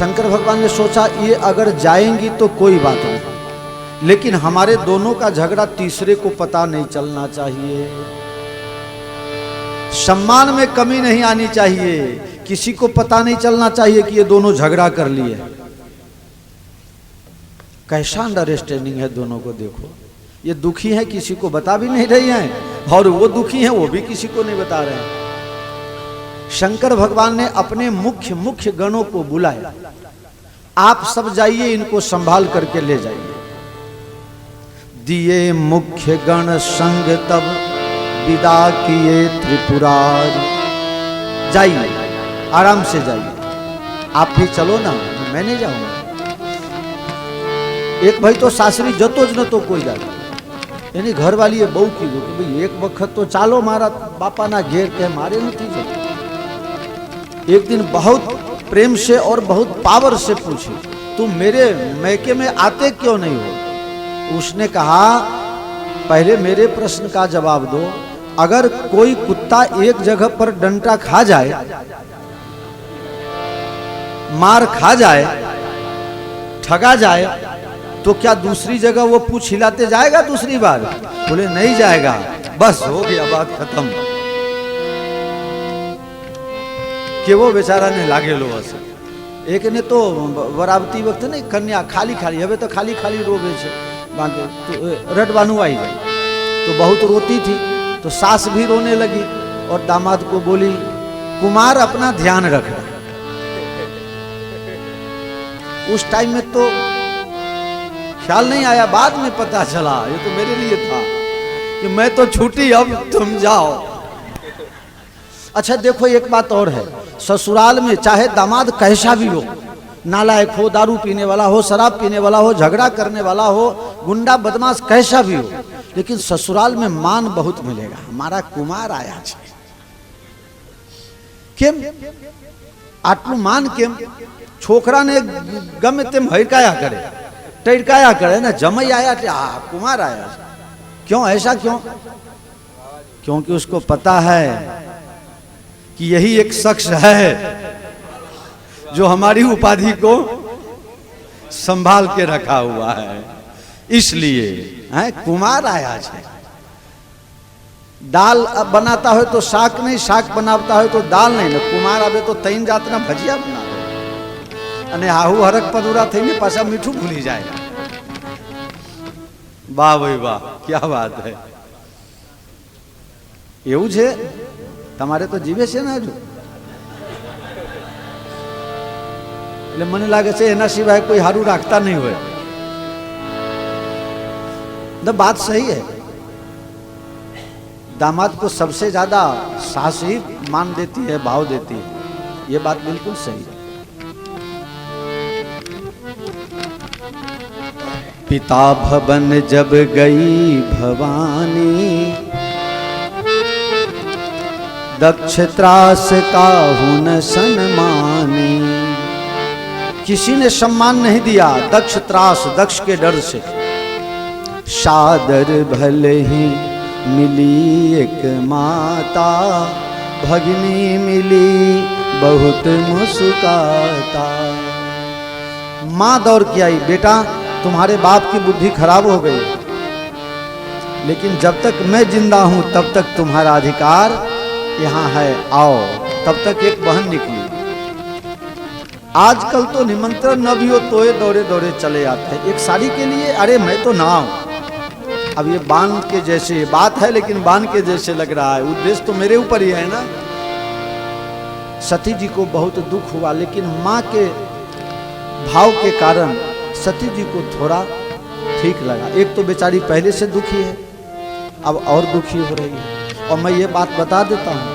शंकर भगवान ने सोचा ये अगर जाएंगी तो कोई बात नहीं, लेकिन हमारे दोनों का झगड़ा तीसरे को पता नहीं चलना चाहिए, सम्मान में कमी नहीं आनी चाहिए, किसी को पता नहीं चलना चाहिए कि ये दोनों झगड़ा कर लिए। कैसा अंडरस्टैंडिंग है दोनों को, देखो ये दुखी है किसी को बता भी नहीं रही हैं और वो दुखी हैं वो भी किसी को नहीं बता रहे हैं। शंकर भगवान ने अपने मुख्य मुख्य गणों को बुलाया, आप सब जाइए इनको संभाल करके ले जाइए। दिए मुख्य गण संग तब विदा किए त्रिपुरारी। जाइए आराम से जाइए, आप भी चलो ना, मैं नहीं जाऊंगा। एक भाई तो सासरी जतो ज न तो कोई जाए, यानी घर वाली ये बहू की कि भाई एक वक्त तो चालो मारा बापा ना घेर के मारे नहीं जाते। एक दिन बहुत प्रेम से और बहुत पावर से पूछी, तुम मेरे मैके में आते क्यों नहीं हो? उसने कहा पहले मेरे प्रश्न का जवाब दो, अगर कोई कुत्ता एक जगह पर डंडा खा जाए, मार खा जाए, ठगा जाए, तो क्या दूसरी जगह वो पूछ हिलाते जाएगा दूसरी बार? बोले नहीं जाएगा, बस हो गया बात खत्म। कि वो बेचारा ने लागे लो बस। एक ने तो बराबती वक्त नहीं कन्या खाली खाली हवे तो खाली खाली रोवे छे बांके तो रट बानू आई जाए, तो बहुत रोती थी, तो सास भी रोने लगी और दामाद को बोली कुमार अपना ध्यान रखना। उस टाइम में तो ख्याल नहीं आया, बाद में पता चला ये तो मेरे लिए था कि मैं तो छूटी अब तुम जाओ। अच्छा देखो एक बात और है, ससुराल में चाहे दामाद कैसा भी हो, नालायक हो, दारू पीने वाला हो, शराब पीने वाला हो, झगड़ा करने वाला हो, गुंडा बदमाश कैसा भी हो, लेकिन ससुराल में मान बहुत मिलेगा। हमारा कुमार आया है केम आटलू मान केम छोकरा ने गमे तेम हड़काया करे, टड़काया करे ना, जमई आया कुमार आया। क्यों ऐसा क्यों? क्योंकि उसको पता है कि यही एक शख्स है जो हमारी उपाधि को संभाल के रखा हुआ है, इसलिए है कुमार आया है। दाल बनाता हो तो शाक नहीं, शाक बनाता हो तो दाल नहीं, कुमार आवे तो तीन जात ना भजिया बना અને આહુ હરક પદુરા થઈને પાછા મીઠું ભૂલી જાય। વાહ ભાઈ વાહ, क्या बात है। એવું છે તમારે તો જીવે છે ને હજુ, એટલે મને લાગે છે એના સિવાય કોઈ હારું રાખતા નહીં હોય। तो बात सही है, दामाद को सबसे ज्यादा सास ही मान देती है, भाव देती है, ये बात बिल्कुल सही है। पिता भवन जब गई भवानी, दक्ष त्रास काहुन सन्मानी। किसी ने सम्मान नहीं दिया, दक्ष त्रास, दक्ष के डर से। सादर भले ही मिली एक माता, भगिनी मिली बहुत मुस्काता। माँ दौड़ के आई, बेटा तुम्हारे बाप की बुद्धि खराब हो गई, लेकिन जब तक मैं जिंदा हूं तब तक तुम्हारा अधिकार यहाँ है, आओ। तब तक एक बहन निकली। आजकल तो निमंत्रण न भी हो तो ये दौड़े दौड़े चले आते हैं एक साड़ी के लिए, अरे मैं तो ना हूं। अब ये बांध के जैसे बात है, लेकिन बांध के जैसे लग रहा है, उद्देश्य तो मेरे ऊपर ही है ना। सती जी को बहुत दुख हुआ, लेकिन माँ के भाव के कारण सती जी को थोड़ा ठीक लगा। एक तो बेचारी पहले से दुखी है, अब और दुखी हो रही है। और मैं ये बात बता देता हूँ,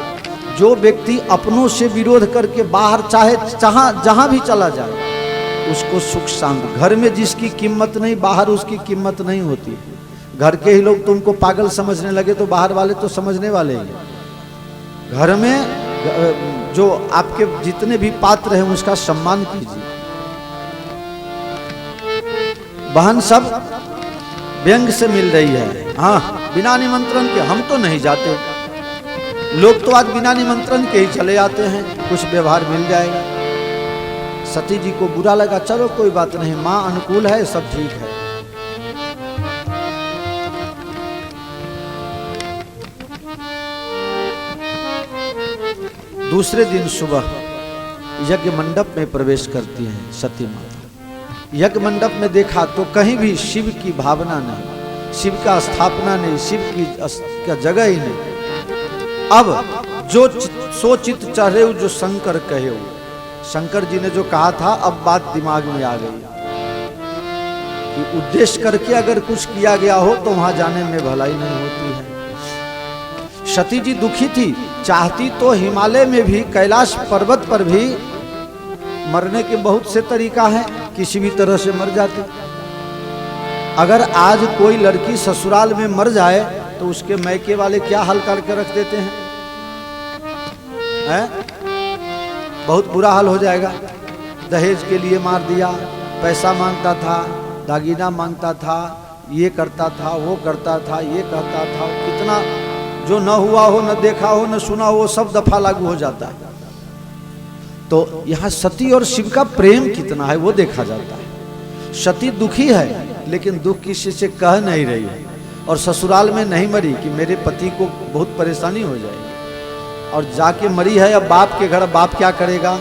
जो व्यक्ति अपनों से विरोध करके बाहर चाहे जहां भी चला जाए, उसको सुख शांति। घर में जिसकी कीमत नहीं, बाहर उसकी कीमत नहीं होती। घर के ही लोग तुमको पागल समझने लगे तो बाहर वाले तो समझने वाले ही। घर में जो आपके जितने भी पात्र हैं उसका सम्मान कीजिए। बहन सब व्यंग से मिल रही है, हाँ बिना निमंत्रण के हम तो नहीं जाते। लोग तो आज बिना निमंत्रण के ही चले आते हैं, कुछ व्यवहार मिल जाएगा। सती जी को बुरा लगा, चलो कोई बात नहीं, माँ अनुकूल है, सब ठीक है। दूसरे दिन सुबह यज्ञ मंडप में प्रवेश करती हैं सती माता। यज्ञ मंडप में देखा तो कहीं भी शिव की भावना नहीं, शिव का स्थापना नहीं, शिव की जगह ही नहीं। अब जो सो चित चढ़े जो शंकर कहे, शंकर जी ने जो कहा था, अब बात दिमाग में आ गई कि उद्देश्य करके अगर कुछ किया गया हो तो वहां जाने में भलाई नहीं होती है। सती जी दुखी थी, चाहती तो हिमालय में भी, कैलाश पर्वत पर भी मरने के बहुत से तरीका हैं, किसी भी तरह से मर जाती। अगर आज कोई लड़की ससुराल में मर जाए तो उसके मैके वाले क्या हाल करके रख देते हैं, बहुत बुरा हाल हो जाएगा। दहेज के लिए मार दिया, पैसा मांगता था, दागीना मांगता था, ये करता था, वो करता था, ये कहता था, कितना जो न हुआ हो, न देखा हो, न सुना हो, सब दफा लागू हो जाता है। तो यहाँ सती और शिव का प्रेम कितना है वो देखा जाता है। सती दुखी है लेकिन दुख किसी से कह नहीं रही है, और ससुराल में नहीं मरी कि मेरे पति को बहुत परेशानी हो जाएगी, और जाके मरी है अब बाप के घर, बाप क्या करेगा।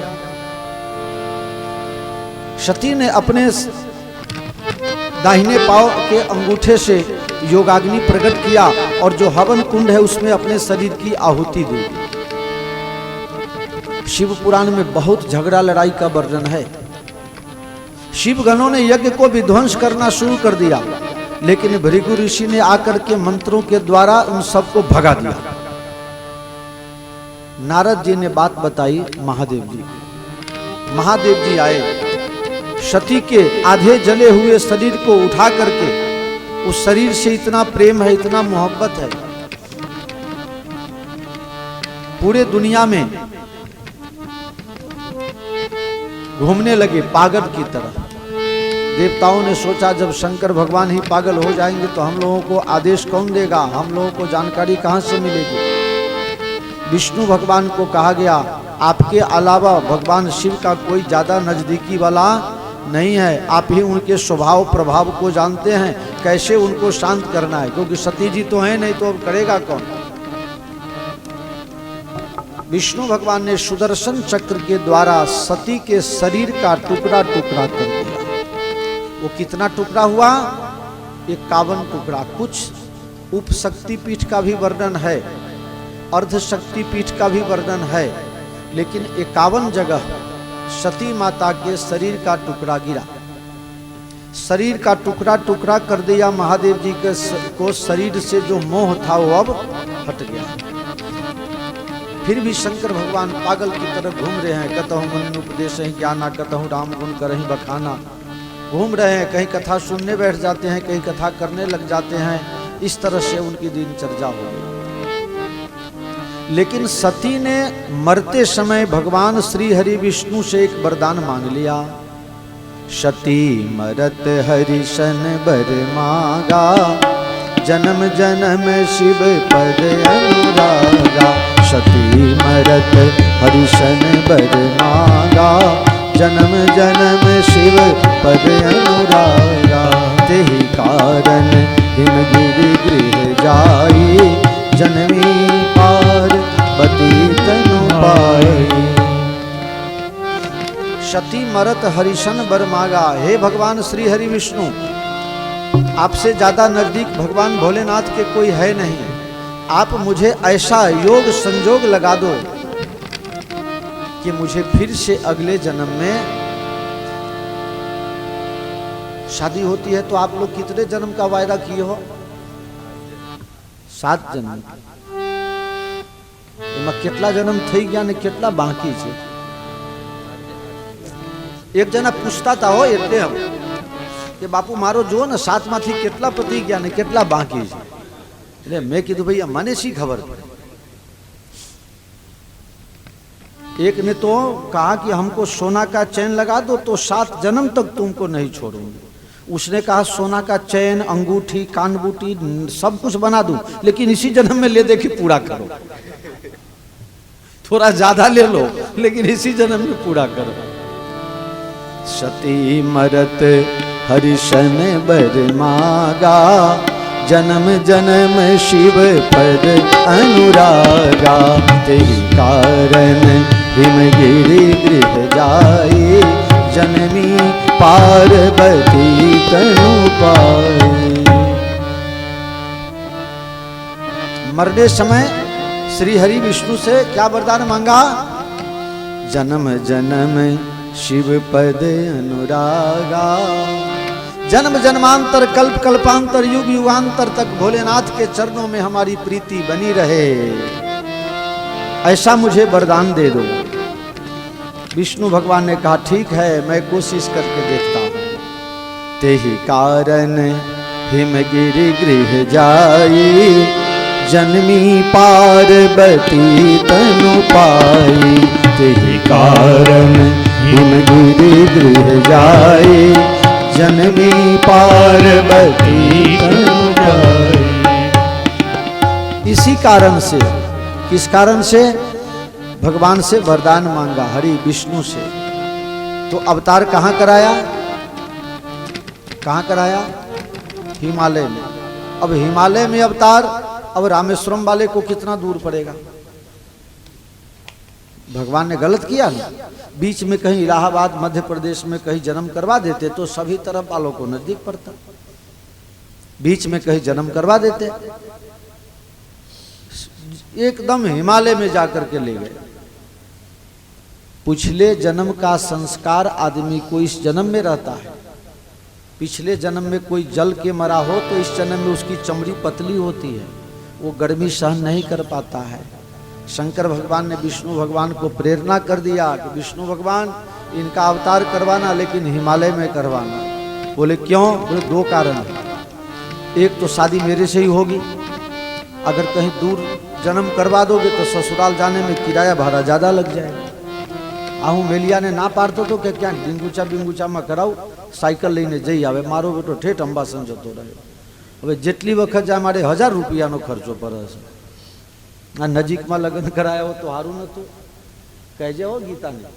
सती ने अपने दाहिने पांव के अंगूठे से योगाग्नि प्रकट किया और जो हवन कुंड है उसमें अपने शरीर की आहुति दी। शिव पुराण में बहुत झगड़ा लड़ाई का वर्णन है। शिवगणों ने यज्ञ को विध्वंस करना शुरू कर दिया, लेकिन भृगु ऋषि ने आकर के मंत्रों के द्वारा उन सबको भगा दिया। नारद जी ने बात बताई महादेव जी को। महादेव जी आए, सती के आधे जले हुए शरीर को उठा करके, उस शरीर से इतना प्रेम है, इतना मोहब्बत है, पूरे दुनिया में घूमने लगे पागल की तरह। देवताओं ने सोचा जब शंकर भगवान ही पागल हो जाएंगे तो हम लोगों को आदेश कौन देगा, हम लोगों को जानकारी कहां से मिलेगी। विष्णु भगवान को कहा गया, आपके अलावा भगवान शिव का कोई ज्यादा नजदीकी वाला नहीं है, आप ही उनके स्वभाव प्रभाव को जानते हैं, कैसे उनको शांत करना है, क्योंकि सती जी तो है नहीं तो अब करेगा कौन। विष्णु भगवान ने सुदर्शन चक्र के द्वारा सती के शरीर का टुकड़ा टुकड़ा कर दिया। वो कितना टुकड़ा हुआ, 51 टुकड़ा। कुछ उप शक्तिपीठ का भी वर्णन है, अर्ध शक्तिपीठ का भी वर्णन है, लेकिन 51 जगह सती माता के शरीर का टुकड़ा गिरा। शरीर का टुकड़ा टुकड़ा कर दिया। महादेव जी को शरीर से जो मोह था वो अब हट गया। फिर भी शंकर भगवान पागल की तरह घूम रहे हैं। कतहु मन उपदेश ज्ञाना, कतहु राम गुण करहि बखाना। घूम रहे हैं, कहीं कथा सुनने बैठ जाते हैं, कहीं कथा करने लग जाते हैं। इस तरह से उनकी दिनचर्या हो गई। लेकिन सती ने मरते समय भगवान श्री हरि विष्णु से एक वरदान मांग लिया। सती मरत हरिशन बर मांगा, जन्म जन्म शिव पद अनुरागा। सती मरत हरिशन बर मांगा, जन्म जन्म शिव पद अनुरागा। तेहि कारण हिमगिरि गृह जाई, जनमी पार्वती तनु पाई। सती मरत हरिशन बर मांगा। हे भगवान श्री हरि विष्णु, आपसे ज्यादा नजदीक भगवान भोलेनाथ के कोई है नहीं। आप मुझे ऐसा योग संजोग लगा दो कि मुझे फिर से अगले जन्म में शादी होती है। तो आप लोग कितने जन्म का वायदा किए हो? 7 जन्म। કેટલા જન્મ થઈ ગયા ને કેટલા બાકી છે? એક જણા પૂછતા હતા હોય એટલે હવે કે બાપુ મારો જો ને 7 માંથી કેટલા પતી ગયા ને કેટલા બાકી છે। એટલે મેં કીધું ભૈયા મને શી ખબર। एक ने तो कहा कि हमको सोना का चैन लगा दो तो 7 जन्म तक तुमको नहीं छोड़ूंगी। उसने कहा सोना का चैन, अंगूठी, कानबूटी सब कुछ बना दूं, लेकिन इसी जन्म में ले दे के पूरा करो। थोड़ा ज्यादा ले लो लेकिन इसी जन्म में पूरा करो। सती मरत हरिशन बर मागा, जन्म जन्म शिव पद अनुरागा। तेहि कारण हिमगिरि गृह जाई, जननी पार्वती तनु पाई। मरने समय श्री हरि विष्णु से क्या वरदान मांगा? जन्म जन्म शिव पद अनुरागा, जन्म जन्मांतर कल्प कल्पांतर युग युगांतर तक भोलेनाथ के चरणों में हमारी प्रीति बनी रहे, ऐसा मुझे वरदान दे दो। विष्णु भगवान ने कहा ठीक है, मैं कोशिश करके देखता हूं। तेहि कारण हिमगिरि गृह जाई, जनमी पार्वती तनु पाई। तेहि कारण हिमगिरि गृह जाई, जनमी पार्वती तनु पाई। इसी कारण से, किस कारण से? भगवान से वरदान मांगा, हरि विष्णु से। तो अवतार कहां कराया? कहां कराया? हिमालय में। अब हिमालय में अवतार, अब रामेश्वरम वाले को कितना दूर पड़ेगा? भगवान ने गलत किया ना? बीच में कहीं इलाहाबाद मध्य प्रदेश में कहीं जन्म करवा देते तो सभी तरफ वालों को नजदीक पड़ता। बीच में कहीं जन्म करवा देते, एकदम हिमालय में जाकर के ले गए। पिछले जन्म का संस्कार आदमी को इस जन्म में रहता है। पिछले जन्म में कोई जल के मरा हो तो इस जन्म में उसकी चमड़ी पतली होती है, वो गर्मी सहन नहीं कर पाता है। शंकर भगवान ने विष्णु भगवान को प्रेरणा कर दिया कि विष्णु भगवान इनका अवतार करवाना, लेकिन हिमालय में करवाना। बोले क्यों? बोले दो कारण है। एक तो शादी मेरे से ही होगी, अगर कहीं दूर जन्म करवा दोगे तो ससुराल जाने में किराया भाड़ा ज्यादा लग जाएगा। आहू मेलिया ने ना पाड़तो तो कि क्या बिंगुचा बिंगुचा में कराऊ, साइकिल लईने जई आवे, मारो बेटो ठेठ अंबासन जतो रहे। હવે જેટલી વખત જાય મારે 1000 રૂપિયાનો ખર્ચો પડે છે। આ નજીકમાં લગ્ન કરાયા હો તો સારું નતું, કહેજે હો ગીતાને।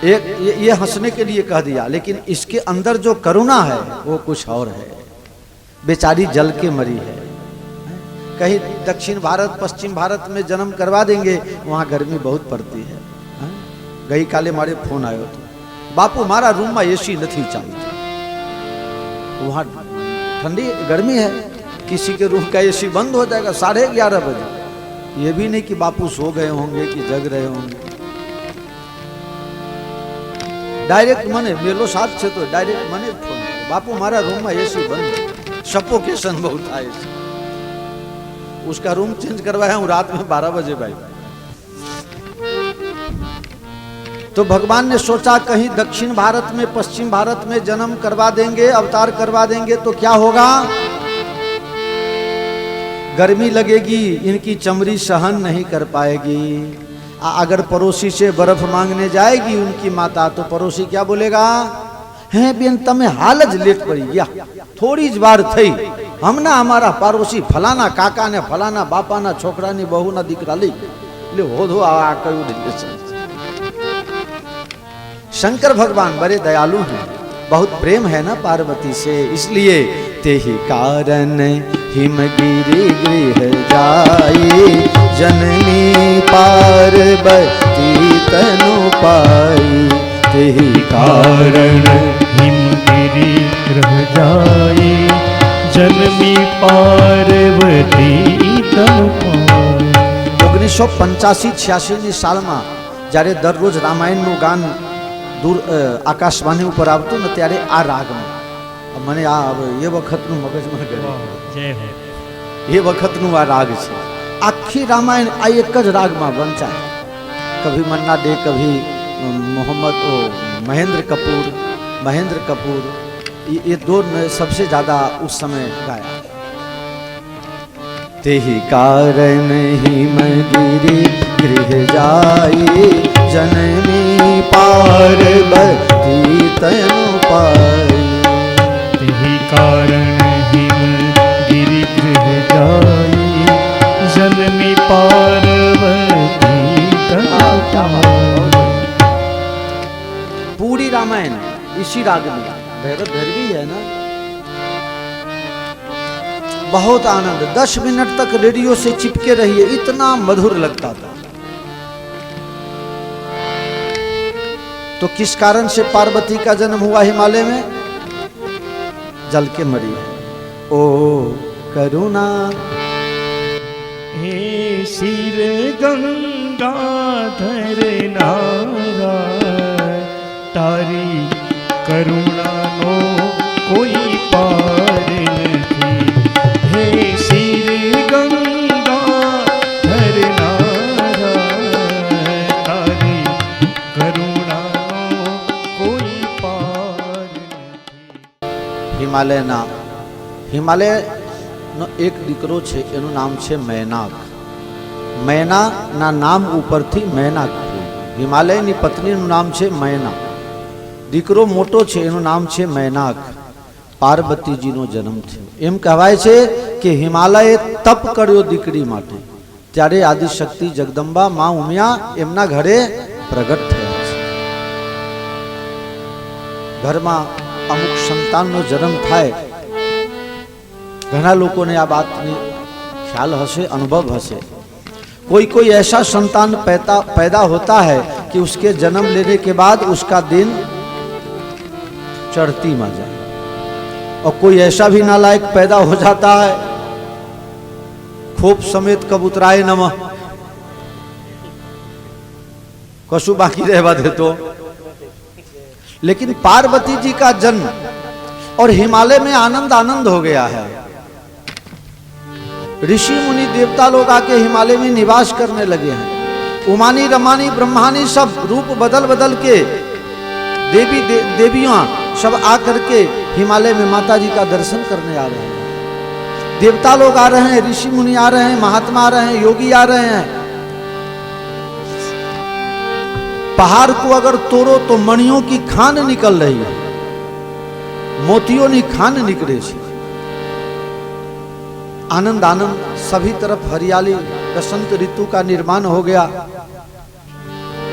एक ये हंसने के लिए कह दिया, लेकिन इसके अंदर जो करुणा है वो कुछ और है। बेचारी जल के मरी है। कहीं दक्षिण भारत पश्चिम भारत में जन्म करवा देंगे, वहां गर्मी बहुत पड़ती है। गई काले मारे फोन आयो तो बापू मारा रूम में एसी नहीं चालती, वहां ठंडी गर्मी है, किसी के रूम का एसी बंद हो जाएगा 11:30 बजे। ये भी नहीं कि बापू सो गए होंगे कि जग रहे होंगे। डायरेक्ट मने मेलो साथ छे तो डायरेक्ट मने फोन करे, बापू मारा रूम में एसी बंद, सफोकेशन बहुत आए। उसका रूम चेंज करवाया हूं रात में 12 बजे भाई। तो भगवान ने सोचा कहीं दक्षिण भारत में पश्चिम भारत में जन्म करवा देंगे, अवतार करवा देंगे तो क्या होगा? गर्मी लगेगी, इनकी चमड़ी सहन नहीं कर पाएगी। अगर पड़ोसी से बर्फ मांगने जाएगी उनकी माता, तो पड़ोसी क्या बोलेगा? है बेन तमे हाल ज लेट पड़ी गया, थोड़ी ज बार थई, हमना हमारा पड़ोसी फलाना काका ने फलाना बापा ना छोकरा नी बहू ना दीकरा ली ले होधो आ कयु दिले। शंकर भगवान बड़े दयालु हैं, बहुत प्रेम है ना पार्वती से, इसलिए तेहि कारण हिमगिरि गृह जाई, जननी पार्वती तनु पाई। तेहि कारण हिमगिरि गृह जाई, जननी पार्वती तनु पाई। 1985-86 साल में જ્યારે દરરોજ રામાયણનું ગાન દૂર આકાશવાણી ઉપર આવતું ને ત્યારે આ રાગમાં મને આ એ વખતનું મગજમાં ગયું, એ વખતનું આ રાગ છે। આખી રામાયણ આ એક જ રાગમાં વંચાય। કભી મન્ના ડે, કભી मोहम्मद महेंद्र कपूर ये दो ने सबसे ज्यादा उस समय गाया। तेहि कारण हिमगिरि गृह जाई, जननी पार्वती तनु पाई। तेहि कारण हिमगिरि गृह जाई, जननी पार्वती तनु इसी राग में, भैरव भैरवी है ना। बहुत आनंद, 10 मिनट तक रेडियो से चिपके रहिए, इतना मधुर लगता था। तो किस कारण से पार्वती का जन्म हुआ हिमालय में? जल के मरी। ओ करुणा हे सिर गंगाधर नारायण, तारी करुणा नो कोई पार नहीं। हे सिर गंगाधर नारायण, तारी करुणा नो कोई पार नहीं। हिमालय નો એક દીકરો છે, એનું નામ છે મૈનાક. મૈના ના નામ ઉપરથી મૈનાક થયું. હિમાલયની પત્નીનું નામ છે મૈના. દીકરો મોટો છે, એનું નામ છે મૈનાક. પાર્વતીજીનો જન્મ થયો. એમ કહેવાય છે કે હિમાલયે તપ કર્યો દીકરી માટે, ત્યારે આદિશક્તિ જગદંબા મા ઉમિયા એમના ઘરે પ્રગટ થયા છે. ઘરમાં અમુક સંતાનનો જન્મ થાય, घना लोगों ने आ बात ख्याल हसे, अनुभव हसे। कोई कोई ऐसा संतान पैदा होता है कि उसके जन्म लेने के बाद उसका दिन चढ़ती में जाए, और कोई ऐसा भी नालायक पैदा हो जाता है, खोप समेत कबूतराए नमः, कशु बाकी रहवा दे तो। लेकिन पार्वती जी का जन्म और हिमालय में आनंद आनंद हो गया है। ऋषि मुनि देवता लोग आके हिमालय में निवास करने लगे हैं। उमानी रमानी ब्रह्मानी सब रूप बदल बदल के देवियां सब आकर के हिमालय में माता जी का दर्शन करने आ रहे हैं। देवता लोग आ रहे हैं, ऋषि मुनि आ रहे हैं, महात्मा आ रहे हैं, योगी आ रहे हैं। पहाड़ को अगर तोड़ो तो मणियों की खान निकल रही है, मोतियों की खान निकले से। आनंद आनंद, सभी तरफ हरियाली, बसंत ऋतु का निर्माण हो गया,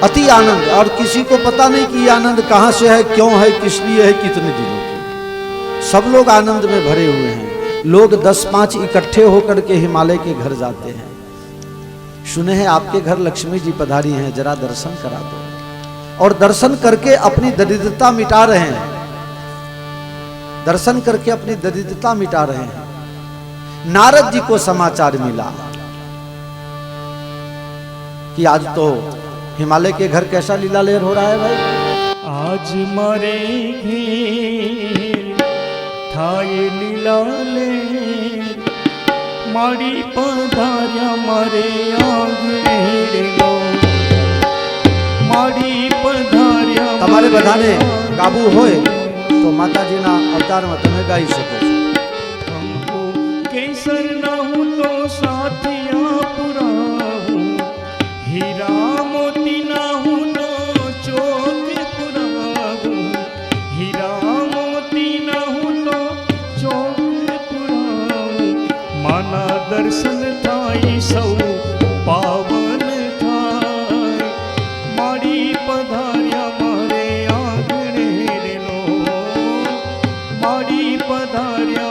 अति आनंद। और किसी को पता नहीं कि ये आनंद कहां से है, क्यों है, किस लिए है, कितने दिनों की। सब लोग आनंद में भरे हुए हैं। लोग 10-5 इकट्ठे होकर के हिमालय के घर जाते हैं। सुने हैं आपके घर लक्ष्मी जी पधारी हैं, जरा दर्शन करा दो। और दर्शन करके अपनी दरिद्रता मिटा रहे हैं, दर्शन करके अपनी दरिद्रता मिटा रहे हैं। नारद जी को समाचार मिला कि आज तो हिमालय के घर कैसा लीला लहर हो रहा है भाई। आज मारे घेर थाय लीला लहर, मारी पधार्या मारे आंगणे लो, मारी पधार्या તમારે બધાને કાબુ હોય તો માતાજીના અવતારમાં તમે ગાઈ શકો છો। केसर ना हूँ तो साथिया पुराहूँ, हीरा मोती ना हूँ तो चौक पुराहूँ, हीरा मोती ना हूँ तो चौक पुराहूँ। माना दर्शन थाई सौ पावन थाय, मारी पधार्या मारे आंगणे लो, मारी पधार्या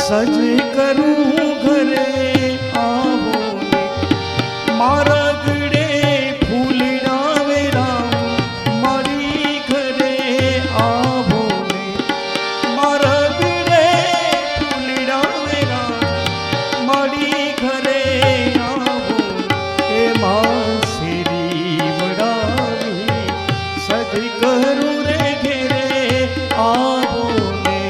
सज करूं घरे आवो ने, मारा गड़े फूल डावे राम, मारी घरे आवो ने, मारा गड़े फूल डावे राम, मारी घरे आवो ने। मां श्री बड़ावी सज करूं रे घेरे आवो ने।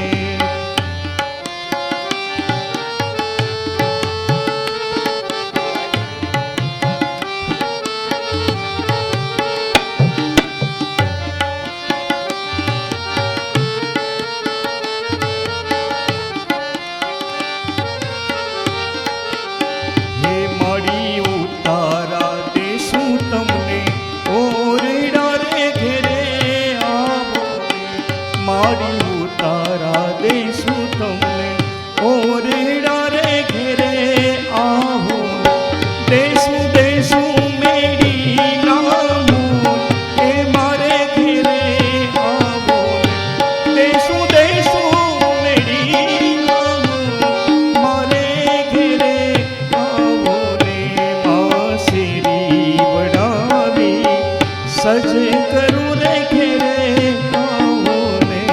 साड़ी उतारा देशु तमने ओरेड़ा रे घेरे आहो देशु देशु मेरी नामू ए मारे घेरे आहो देशु देशु मेरी नामू मारे घेरे आहो ने मासेरी बड़ावी सज करूं रे घेरे आहो ने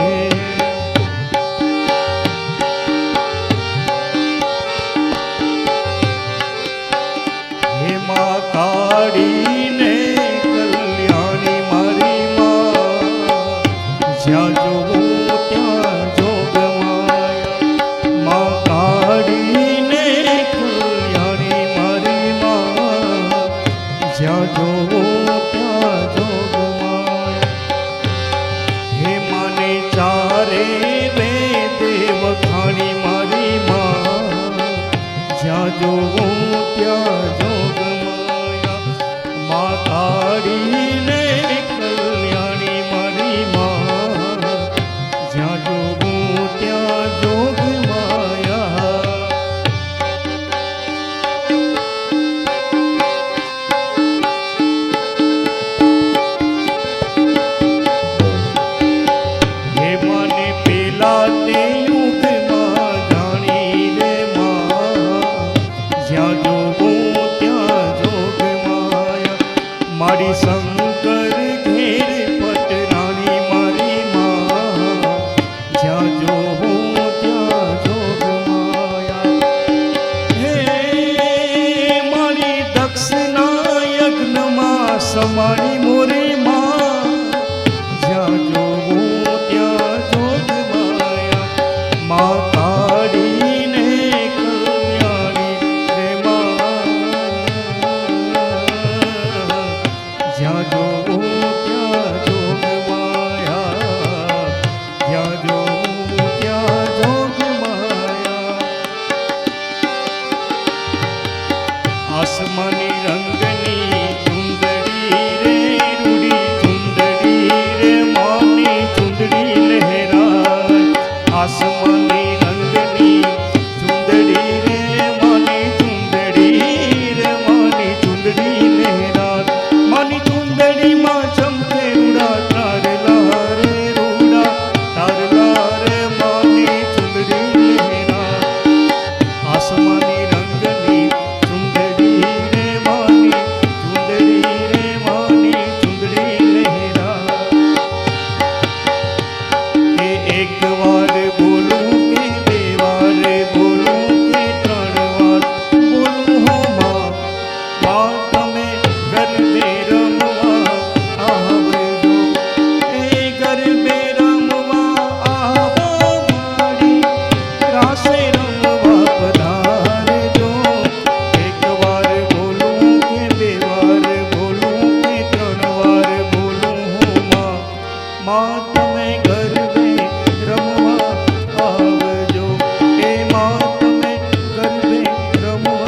हे माँ काड़ी ने कल्याणी मारी माँ ज्या जो त्या जोग माया माँ काड़ी ने कल्याणी मारी माँ ज्या जो त्या जोग माया हे माने चारे वे देव खाणी मारी माँ ज्या जो त्या जोग माया माँ काड़ी ने कल्याणी मारी माँ ज्या जो त्या जोग माया हे माने पेला ते युग मां जानी रे मां ज्या जोगो त्या जोग माया मारी शंकर घेर पटरानी मारी मां ज्या जोगो त्या जोग माया हे मारी दक्षिणा यज्ञ मां समानी मोरे मां ज्या जोगो त्या जोग माया माँ काड़ी ने कल्याणी रे माँ ज्या जोगो त्या जोग माया ज्या जोगो त्या जोग माया आसमानी रंगनी चुंदड़ी रे रूड़ी चुंदड़ी रे मानी चुंदड़ी लहरा आसमानी रंगनी चुंदड़ी रे मानी चुंदड़ी रे मानी चुंदड़ी लहरा मानी चुंदड़ी माँ चमके रूड़ा तार लारे रूड़ा तार लारे मानी चुंदड़ी लहरा आसमानी रंगनी चुंदड़ी रे मानी चुंदड़ी रे मानी चुंदड़ी लहरा के एक बार बोलूं के बे बार बोलूं के त्रण बार बोलूं हो माँ माँ तमे गरबे रमवा आवजो ए गरबे रमवा आवो मारी रासे रमवा पधारजो एक बार बोलूं के बे बार बोलूं के त्रण बार बोलूं हो माँ माँ तमे गरबे रमवा आवजो ए माँ तमे गरबे रमवा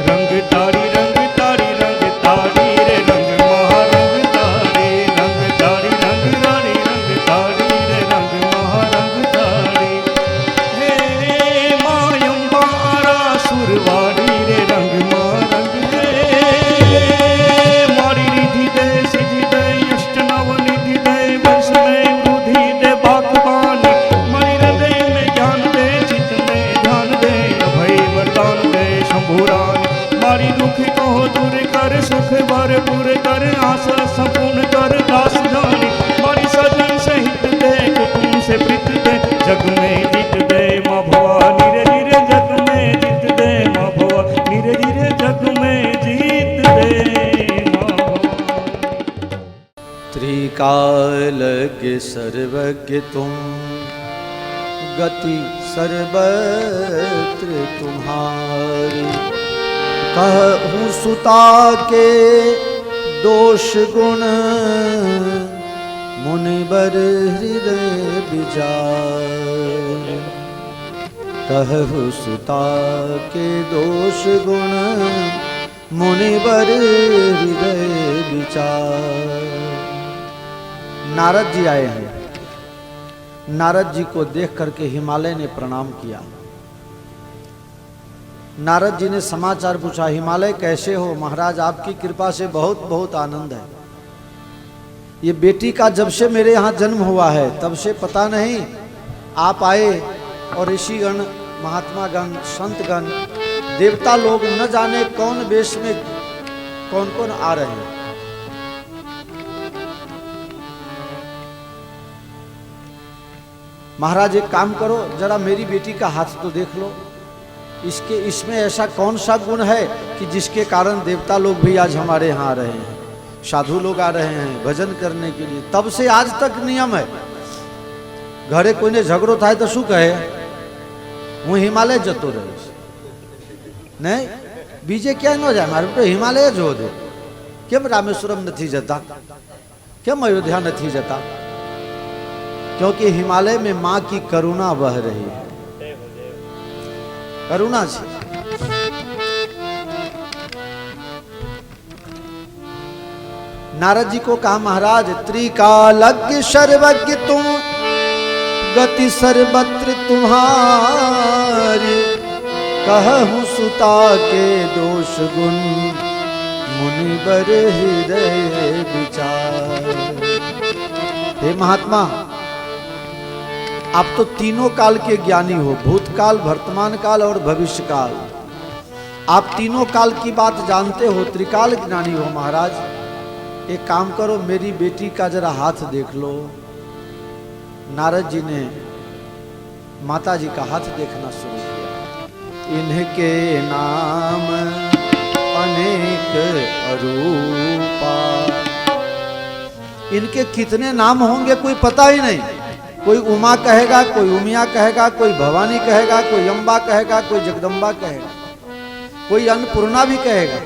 रंग ताड़ी रंग ताड़ी रंग ताड़ी रे रंग महारंग ताड़ी रंग ताड़ी रंग रानी रंग ताड़ी रे रंग महारंग ताड़ी हे मायम्बारा सुरवाड़ी रे रंग महारंग मारी रिधि दे सिद्धि दे अष्ट नव निधि दे वर्ष में वृद्धि दे बागबान मारी हृदय में ज्ञान दे चित्त में ध्यान दे अभय वरदान दे शंभुरान मारी दुख को दूर कर सुख भरपूर कर आशा संपूर्ण कर दास जानी मारी सजन सहित दे कुटुंब से प्रीत दे जग में जीत दे माँ भवानी रे धीरे जग में जीत दे माँ भवानी रे धीरे जग में जीत दे माँ भवानी त्रिकालज्ञ सर्वज्ञ तुम गति सर्वत्र तुम्हारी कहूँ सुता के दोष गुण मुनिबर हृदय विचार कहु सुता के दोष गुण मुनिबर हृदय विचार। नारद जी आए हैं। नारद जी को देख करके हिमालय ने प्रणाम किया। नारद जी ने समाचार पूछा, हिमालय कैसे हो? महाराज आपकी कृपा से बहुत बहुत आनंद है। ये बेटी का जब से मेरे यहाँ जन्म हुआ है तब से पता नहीं आप आए और ऋषिगण, महात्मा गण, संतगण, देवता लोग न जाने कौन वेश में कौन कौन आ रहे हैं। महाराज एक काम करो, जरा मेरी बेटी का हाथ तो देख लो। इसमें ऐसा कौन सा गुण है कि जिसके कारण देवता लोग भी आज हमारे यहाँ आ रहे हैं, साधु लोग आ रहे हैं भजन करने के लिए। तब से आज तक नियम है, घरे कोई ने झगड़ो थाय तो शू कहे, हूँ हिमालय जतो रहीश, नहीं बीजे क्या न जाए, मारे तो हिमालय जो दे। केम रामेश्वरम नहीं जता, केम अयोध्या नहीं जता? क्योंकि हिमालय में माँ की करुणा बह रही है, करुणा से। नारद जी को कहा, महाराज त्रिकालज्ञ सर्वज्ञ तुम, गति सर्वत्र तुम्हारी, कहूँ सुता के दोष गुण, मुनिवर हृदय विचार। हे महात्मा, आप तो तीनों काल के ज्ञानी हो, भूतकाल, वर्तमान काल और भविष्य काल। आप तीनों काल की बात जानते हो, त्रिकाल ज्ञानी हो। महाराज एक काम करो, मेरी बेटी का जरा हाथ देख लो। नारद जी ने माता जी का हाथ देखना शुरू किया। इनके नाम अनेक अरूपा, इनके कितने नाम होंगे कोई पता ही नहीं। कोई उमा कहेगा, कोई उमिया कहेगा, कोई भवानी कहेगा, कोई अम्बा कहेगा, कोई जगदम्बा कहेगा, कोई अन्नपूर्णा भी कहेगा।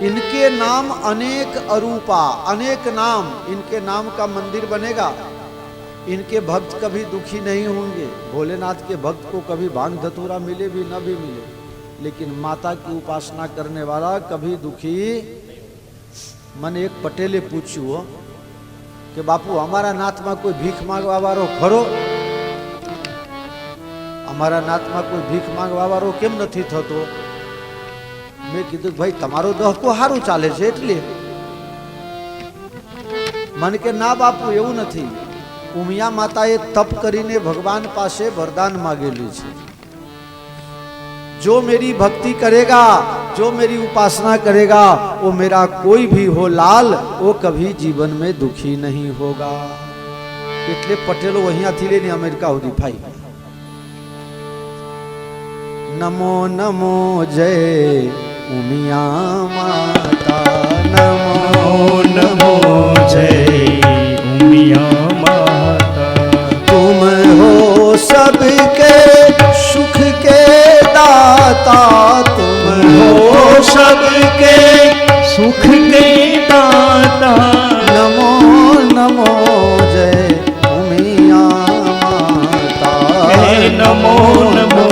इनके नाम अनेक अरूपा, अनेक नाम, इनके नाम का मंदिर बनेगा। इनके भक्त कभी दुखी नहीं होंगे। भोलेनाथ के भक्त को कभी भांग धतूरा मिले भी न भी मिले, लेकिन माता की उपासना करने वाला कभी दुखी। मन एक पटेले पूछ्યું कि बापू हमारा नाथ में कोई भीख मांगवा वारो खरो? हमारा नाथ में कोई भीख मांगवा वारो केम नहीं थतो? मैं कीधुं भाई तमारो दहको हारू चाले छे एटले। मन के ना बापू एवं नहीं। उमिया माताए तप करीने भगवान पासे वरदान मांगेली छे, जो मेरी भक्ति करेगा, जो मेरी उपासना करेगा, वो मेरा कोई भी हो लाल, वो कभी जीवन में दुखी नहीं होगा। इतने पटेलो वहीं थी लेनी अमेरिका होती भाई। नमो नमो जय उमिया माता, नमो नमो जय उमिया माता। तुम हो सबके सुख के दाता, तुम हो सबके सुख के दाता। नमो नमो जय उमिया माता, नमो नमो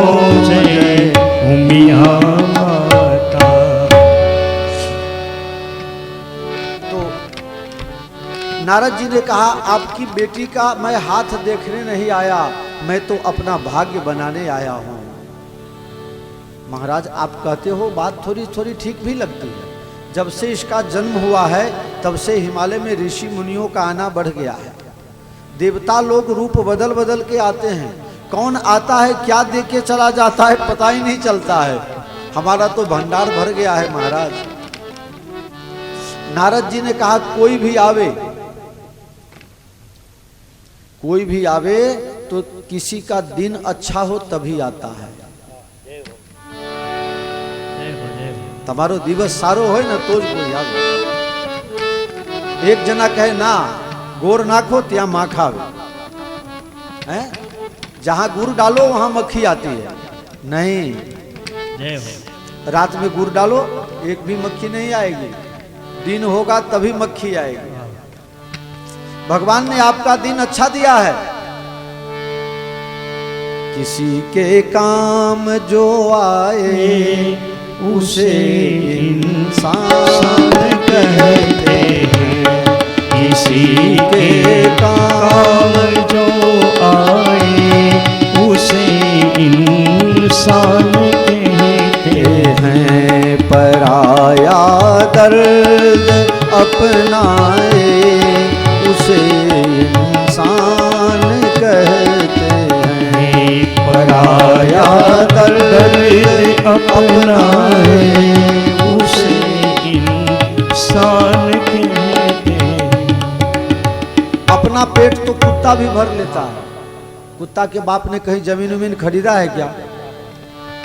जय उमिया माता। तो नारद जी ने कहा, आपकी बेटी का मैं हाथ देखने नहीं आया, मैं तो अपना भाग्य बनाने आया हूं। महाराज आप कहते हो बात थोड़ी थोड़ी ठीक भी लगती है। जब से इसका जन्म हुआ है तब से हिमालय में ऋषि मुनियों का आना बढ़ गया है। देवता लोग रूप बदल बदल के आते हैं, कौन आता है क्या देख के चला जाता है पता ही नहीं चलता है। हमारा तो भंडार भर गया है महाराज। नारद जी ने कहा, कोई भी आवे, कोई भी आवे तो किसी का दिन अच्छा हो तभी आता है। तमारो दिवस सारो हो न तो ज कोई आवे। एक जना कहे ना गोर नाखो त्या माखा आवे, हैं? जहां गुड़ डालो वहां मक्खी आती है। नहीं, रात में गुड़ डालो एक भी मक्खी नहीं आएगी, दिन होगा तभी मक्खी आएगी। भगवान ने आपका दिन अच्छा दिया है। किसी के काम जो आए उसे इंसान कहे कहते हैं, इसी के काम जो आए उसे इंसान कहते हैं। पराया दर्द अपनाए उसे इंसान कहते हैं। पराया दर्द अपनाए उसे इंसान कहते हैं। अपना पेट तो कुत्ता भी भर लेता है। कुत्ता के बाप ने कहीं जमीन उमीन खरीदा है क्या?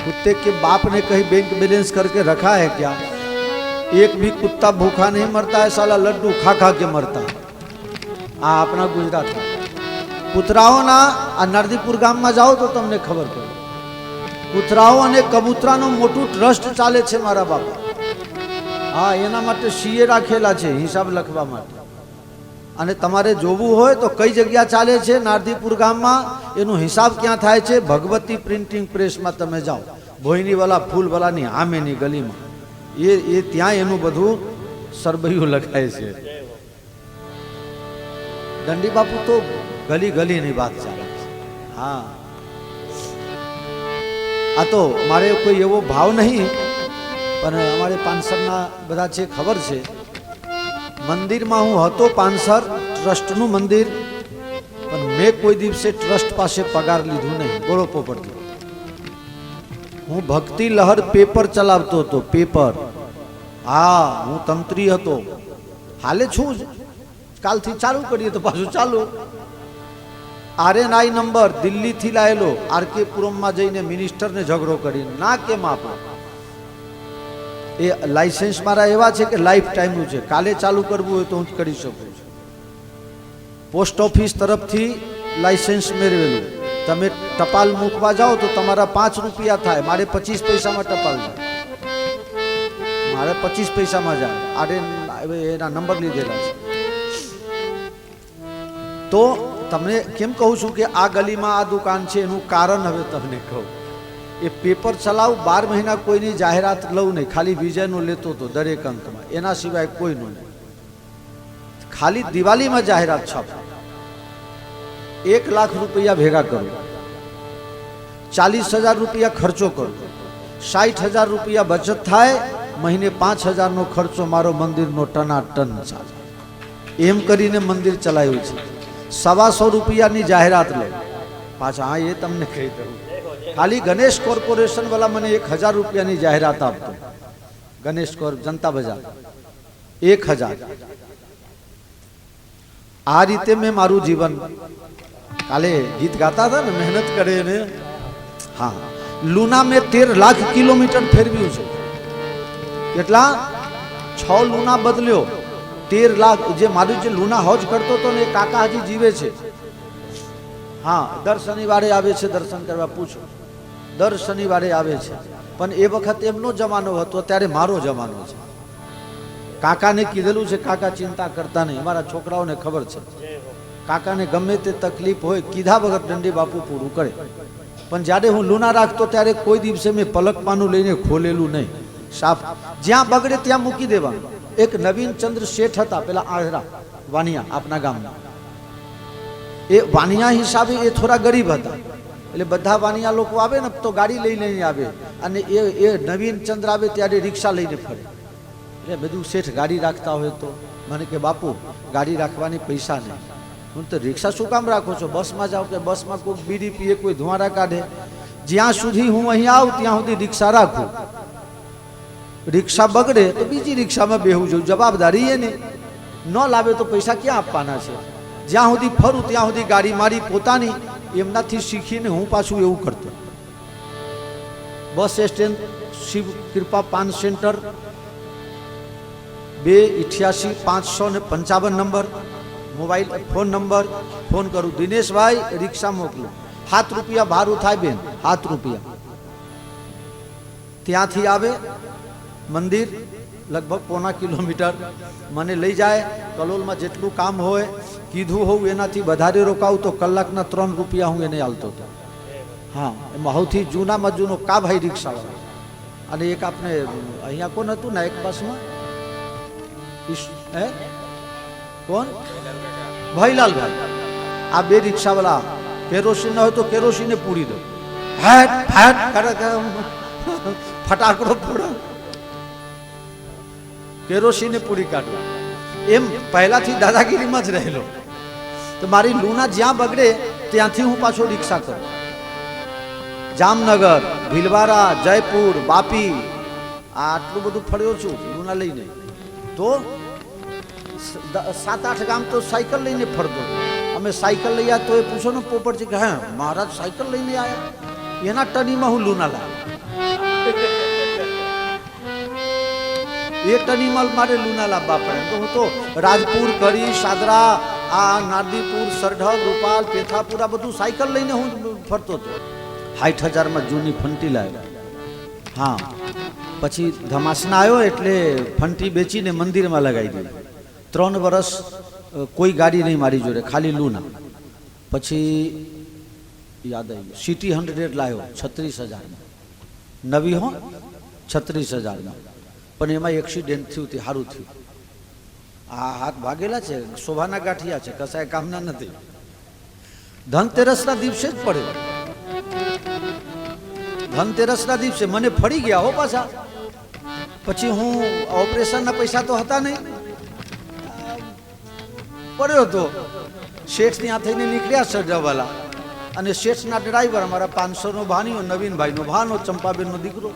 कुत्ते के बाप ने कहीं बैंक बैलेंस करके रखा है क्या? एक भी कुत्ता भूखा नहीं मरता है, साला लड्डू खा खा के मरता है। अपना गुजरात કૂતરાઓ ના આ નરદીપુર ગામમાં જાઓ તો તમને ખબર પડે. કૂતરાઓ અને કબૂતરાનું મોટું ટ્રસ્ટ ચાલે છે મારા બાપા. હા, એના માટે સીએ રાખેલા છે હિસાબ લખવા માટે. અને તમારે જોવું હોય તો કઈ જગ્યા ચાલે છે નારદીપુર ગામમાં, એનો હિસાબ ક્યાં થાય છે? ભગવતી પ્રિન્ટિંગ પ્રેસમાં તમે જાઓ, ભોયનીવાલા ફૂલવાલાની આમેની ગલીમાં, એ ત્યાં એનું બધું સરબૈયું લખાય છે. દંડી બાપુ તો ગલી ગલીની વાત ચાલે છે. હા, આ તો મારે કોઈ એવો ભાવ નહીં, પણ અમારે પાનસરના બધા છે ખબર છે. મંદિરમાં હું હતો, પાનસર ટ્રસ્ટનું મંદિર, પણ મેં કોઈ દિવસે ટ્રસ્ટ પાસે પગાર લીધું નહીં. બોલો પોપટજી, હું ભક્તિ લહર પેપર ચલાવતો હતો. પેપર, હા, હું તંત્રી હતો. હાલે છું જ, કાલથી ચાલુ કરીએ તો પાછું ચાલુ. RNI નંબર દિલ્હીથી લાયેલો, આરકે પુરમમાં જઈને મિનિસ્ટરને ઝઘડો કરીને ના કેમ આપો. એ લાઇસન્સ મારા એવા છે કે લાઈફ ટાઈમનું છે, કાલે ચાલુ કરવું હોય તો હું કરી શકું છું. પોસ્ટ ઓફિસ તરફથી લાઇસન્સ મેળવેલું. તમે ટપાલ મૂકવા જાઓ તો તમારા 5 રૂપિયા થાય, મારે 25 પૈસામાં ટપાલ જાય. મારે 25 પૈસામાં જાય. આડે એના નંબર લીધેલા છે. તો તમને કેમ કહું છું કે આ ગલીમાં આ દુકાન છે, એનું કારણ હવે તમને કહું. એ પેપર ચલાવ 12 મહિના કોઈની જાહેરાત લઉં નહીં, ખાલી વિજયનું લેતો હતો દરેક અંકમાં, એના સિવાય કોઈનું નહીં. ખાલી દિવાળીમાં જાહેરાત છાપ. 1 લાખ રૂપિયા ભેગા કરું, 40,000 રૂપિયા ખર્ચો કરું, 60,000 રૂપિયા બચત થાય, મહિને 5,000નો ખર્ચો મારો મંદિરનો ટનાટન ચાલે. એમ કરીને મંદિર ચલાવ્યું છે. 125 રૂપિયાની જાહેરાત લે પાછા. હા, એ તમને કહી દઉં, ખાલી ગણેશ કોર્પોરેશન વાળા મને 1,000 રૂપિયાની જાહેરાત આપતો. ગણેશ જનતા બજાર 1,000. આ રીતે મેં મારું જીવન, કાલે ગીત ગાતા હતા ને, મહેનત કરે ને. હા, લુના મેં 13 લાખ કિલોમીટર ફેરવ્યું છે. કેટલા? 6 લુના બદલ્યો. 13 લાખ. જે મારું જે લુના હોજ કરતો હતો ને, એ કાકા હજી જીવે છે. હા, દર શનિવારે આવે છે દર્શન કરવા. પૂછો, દર શનિવારે આવે છે. પણ એ વખત એમનો જમાનો હતો, ત્યારે મારો જમાનો છે. કાકાને કીધેલું છે, કાકા ચિંતા કરતા નહીં, અમારા છોકરાઓને ખબર છે. કાકાને ગમે તે તકલીફ હોય, કીધા વગર દંડી બાપુ પૂરું કરે. પણ જ્યારે હું લુના રાખતો ત્યારે કોઈ દિવસે મેં પલકપાનું લઈને ખોલેલું નહીં. સાફ, જ્યાં બગડે ત્યાં મૂકી દેવાનું. એક નવીન ચંદ્ર શેઠ હતા, પેલા આહરા વાનિયા, આપના ગામના. એ વાનિયા હિસાબે એ થોડા ગરીબ હતા, એટલે બધા વાનિયા લોકો આવે ને તો ગાડી લઈને આવે, અને એ નવીન ચંદ્ર આવે ત્યારે રિક્ષા લઈને ફરે. એટલે બધું શેઠ ગાડી રાખતા હોય તો મને કે બાપુ ગાડી રાખવાની પૈસા નહીં. હું તો રિક્ષા શું કામ રાખો છો? બસમાં જાઓ. કે બસમાં કોઈ બીડી પીએ, કોઈ ધુમાડા કાઢે. જ્યાં સુધી હું અહીંયા આવું ત્યાં સુધી રિક્ષા રાખું. રિક્ષા બગડે તો બીજી રિક્ષામાં બેહું જોઉં, જવાબદારી એને ન લાવે તો પૈસા ક્યાં આપવાના છે? જ્યાં સુધી ફરું ત્યાં સુધી ગાડી મારી પોતાની. એમનાથી શીખીને હું પાછું એવું કરતો. Bus stand Shiv Krupa paan centre 288-555 number, mobile phone number. Phone કરું, દિનેશભાઈ રિક્ષા મોકલો. 7 રૂપિયા ભાડું થાય બેન, 7 રૂપિયા. ત્યાંથી આવે મંદિર, લગભગ 1.5 કિલોમીટર. મને લઈ જાય. કલોલમાં જેટલું કામ હોય, કીધું હોઉં એનાથી વધારે રોકાવું તો કલાકના 3 રૂપિયા હું એને આલતો હતો. હા, એમાં સૌથી જૂનામાં જૂનો કાભાઈ રિક્ષાવાળો. અને એક આપણે અહીંયા કોણ હતું ને, એક બસમાં कौन भाईलाल भाई आ बे रिक्शा वाला केरोसिन न हो तो केरोसिन पूरी दो हैट हैट फटाकड़ो फोड़ो केरोसिन पूरी काटो एम पहला थी दादागिरी में ज रहेलो तो मारी लूना ज्यां बगड़े त्यांथी हूँ पाछो रिक्शा करूं जामनगर भीलवाड़ा जयपुर बापी आटलू बधु फर्यो छू लूना लईने तो 7-8 गाम तो साइकिल लईने फरतो अमे साइकिल लई आया तो ये पूछो ने पोपट जी के हाँ महाराज साइकिल लईने आया एना टनी में हूँ लूना लाया एक टनी मल मारे लूना लाभवा पड़े तो हूँ तो राजपुर करी शादरा आ नारदीपुर सरढग रूपाल पेथापुरा बधु साइकिल लईने हूँ फरतो तो 60,000 में जूनी फंटी लाव्यो हाँ पछी धमासना आयो एटले फंटी बेचीने मंदिर में लगाई दी 3 वर्ष कोई गाड़ी नहीं मारी जोड़े खाली लूना पछी याद आई सिटी 100 लायो 36,000 में नवी हो 36,000 में पण एमां एक्सिडेंट थयुं ते हारुं थयुं आ हाथ भागेला छे शोभाना गाठिया छे कसाय कामना नथी धनतेरसना दिवसे ज पड्यो धनतेरसना दिवसे मने फड़ी गया हो पाछा पछी हूँ ऑपरेशनना पैसा तो हता नहीं पड्यो तो શેઠ ત્યાં થઈને નીકળ્યા સરજાવાલા અને શેઠના ડ્રાઈવર અમારા 500 નો ભાણીઓ નવીનભાઈનો ભાનો ચંપાબેનનો દીકરો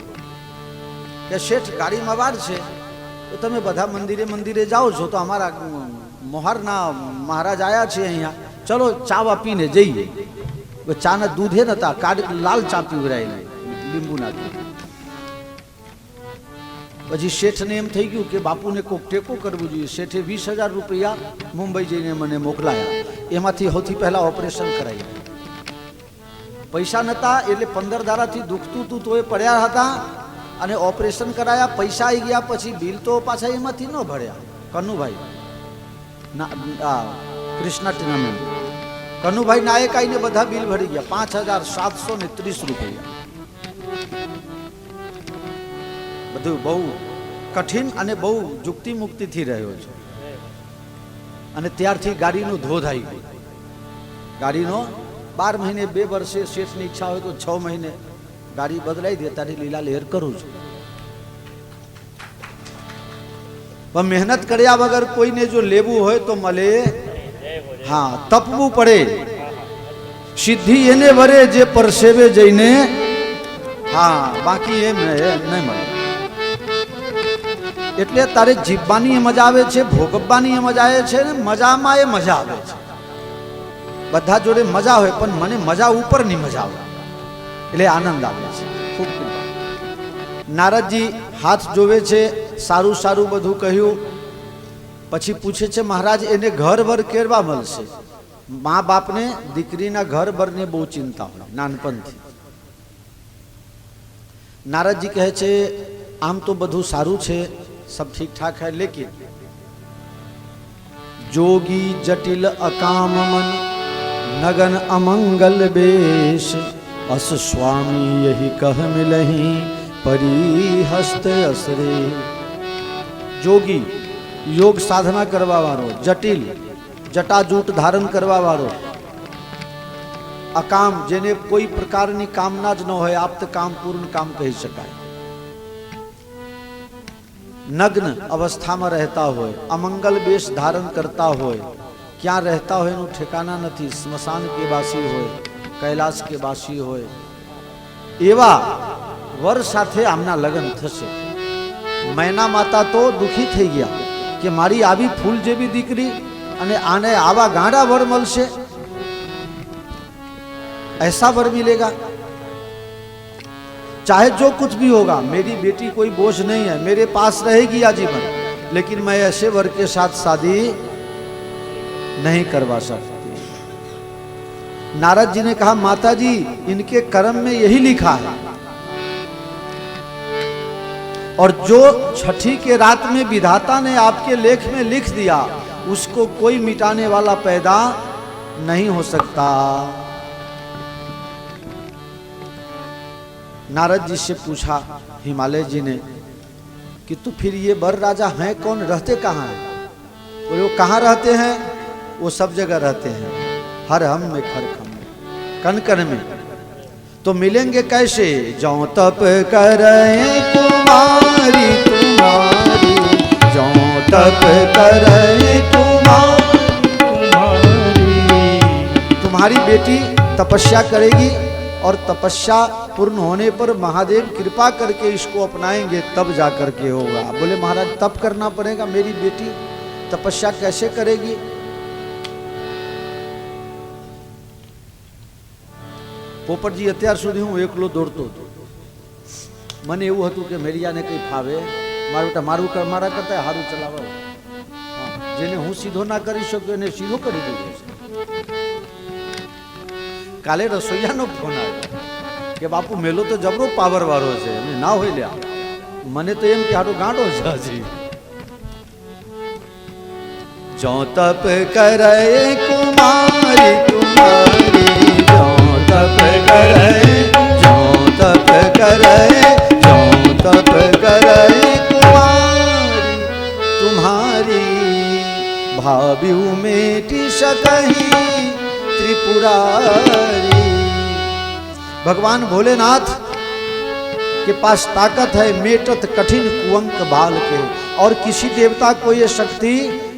કે શેઠ ગાડીમાં વાર છે તો તમે બધા મંદિરે મંદિરે જાઓ છો તો અમારા મોહારના મહારાજ આયા છે અહીંયા ચલો ચાવા પીને જઈએ ચાના દૂધે નતા લાલ ચા પીવરાય લીંબુ નાખી પછી શેઠને એમ થઈ ગયું કે બાપુને કોક ટેકો કરવું જોઈએ શેઠે 20,000 રૂપિયા મુંબઈ જઈને મને મોકલાયા એમાંથી સૌથી પહેલા ઓપરેશન કરાયું પૈસા નતા એટલે 15 દાડાથી દુખતું હતું તો એ પડ્યા હતા અને ઓપરેશન કરાયા પૈસા આવી ગયા પછી બિલ તો પાછા એમાંથી ન ભર્યા કનુભાઈ ના કૃષ્ણા ટીનામેન્ટ કનુભાઈ નાયક આવીને બધા બિલ ભરી ગયા 5,730 રૂપિયા બધું બહુ કઠિન અને બહુ જુક્તિ મુક્તિથી રહ્યો છે અને ત્યારથી ગાડીનો ધોધ આવી ગયો ગાડીનો 12 મહિને 2 વર્ષે શેઠની ઈચ્છા હોય તો 6 મહિને ગાડી બદલાઈ દે તારી લીલા લહેર કરું છું પણ મહેનત કર્યા વગર કોઈને જો લેવું હોય તો મળે હા તપવું પડે સિદ્ધિ એને વરે જે પરસેવે જઈને હા બાકી એમ નહીં મળે એટલે તારે જીવવાની મજા આવે છે ભોગવવાની મજા આવે છે ને મજામાં એ મજા આવે છે બધા જોડે મજા હોય પણ મને મજા ઉપરની મજા આવે એટલે આનંદ આવે છે ખૂબ નારદજી હાથ જોવે છે સારું સારું બધું કહ્યું પછી પૂછે છે મહારાજ એને ઘર બર કેવા મળશે મા બાપને દીકરીના ઘર બરની બહુ ચિંતા હોય નાનપણથી નારદજી કહે છે આમ તો બધું સારું છે सब ठीक ठाक है लेकिन जोगी जटिल अकाम मन नगन अमंगल बेश अस स्वामी यही कह मिलही परी हस्त असरे जोगी योग साधना करवा वारो जटिल जटाजूट धारण करवा वारो अकाम जेने कोई प्रकारनी कामना ज न होय आप्त काम पूर्ण काम कही शकाय नग्न अवस्था में रहता हो अमंगल वेश धारण करता हो क्या रहता हो एनु ठेकाना नहीं स्मशान के वासी हो कैलाश के वासी हो एवा वर साथे आमना लग्न थशे मैना माता तो दुखी थई गया कि मारी आवी फूल जेवी दीकरी अने आने आवा गांडा वर मळशे ऐसा वर मिलेगा चाहे जो कुछ भी होगा मेरी बेटी कोई बोझ नहीं है मेरे पास रहेगी आजीवन लेकिन मैं ऐसे वर के साथ शादी नहीं करवा सकती नारद जी ने कहा माता जी इनके कर्म में यही लिखा है और जो छठी के रात में विधाता ने आपके लेख में लिख दिया उसको कोई मिटाने वाला पैदा नहीं हो सकता नारद जी से पूछा हिमालय जी ने कि तो फिर ये वर राजा हैं कौन, रहते कहाँ हैं? बोले वो कहाँ रहते हैं? वो सब जगह रहते हैं, हर हम में खर खम में, कन कन में। तो मिलेंगे कैसे? जौ तप करे कुमारी तुम्हारी, जौ तप करे तुम्हारी बेटी तपस्या करेगी और तपस्या पूर्ण होने पर महादेव कृपा करके इसको अपनाएंगे तब जा करके होगा। बोले महाराज तप करना पड़ेगा, मेरी बेटी तपस्या कैसे करेगी? પોપટજી અત્યાર સુધી હું એકલો દોડતો હતો, મને એવું હતું કે મેરિયાને કંઈ ફાવે, મારા બેટા મારા કરતા સારું ચલાવે, જેને હું સીધો ના કરી શકું એને સીધો કરી દીધો છે। કાલે રસોઈયાનો ફોન આવ્યો કે બાપુ મેલો તો જબરો પાવર વાળો છે, ના હોય લ્યા, મને તો એમ કે હાડો ગાંડો છે હજી। जो तप करे कुमारी तुम्हारी, जो तप करे, जो तप करे, जो तप करे कुमारी तुम्हारी, भाव्यू मेटी सकही त्रिपुरारी। भगवान भोलेनाथ के पास ताकत है मेटत कठिन कुंवक बाल के, और किसी देवता को ये शक्ति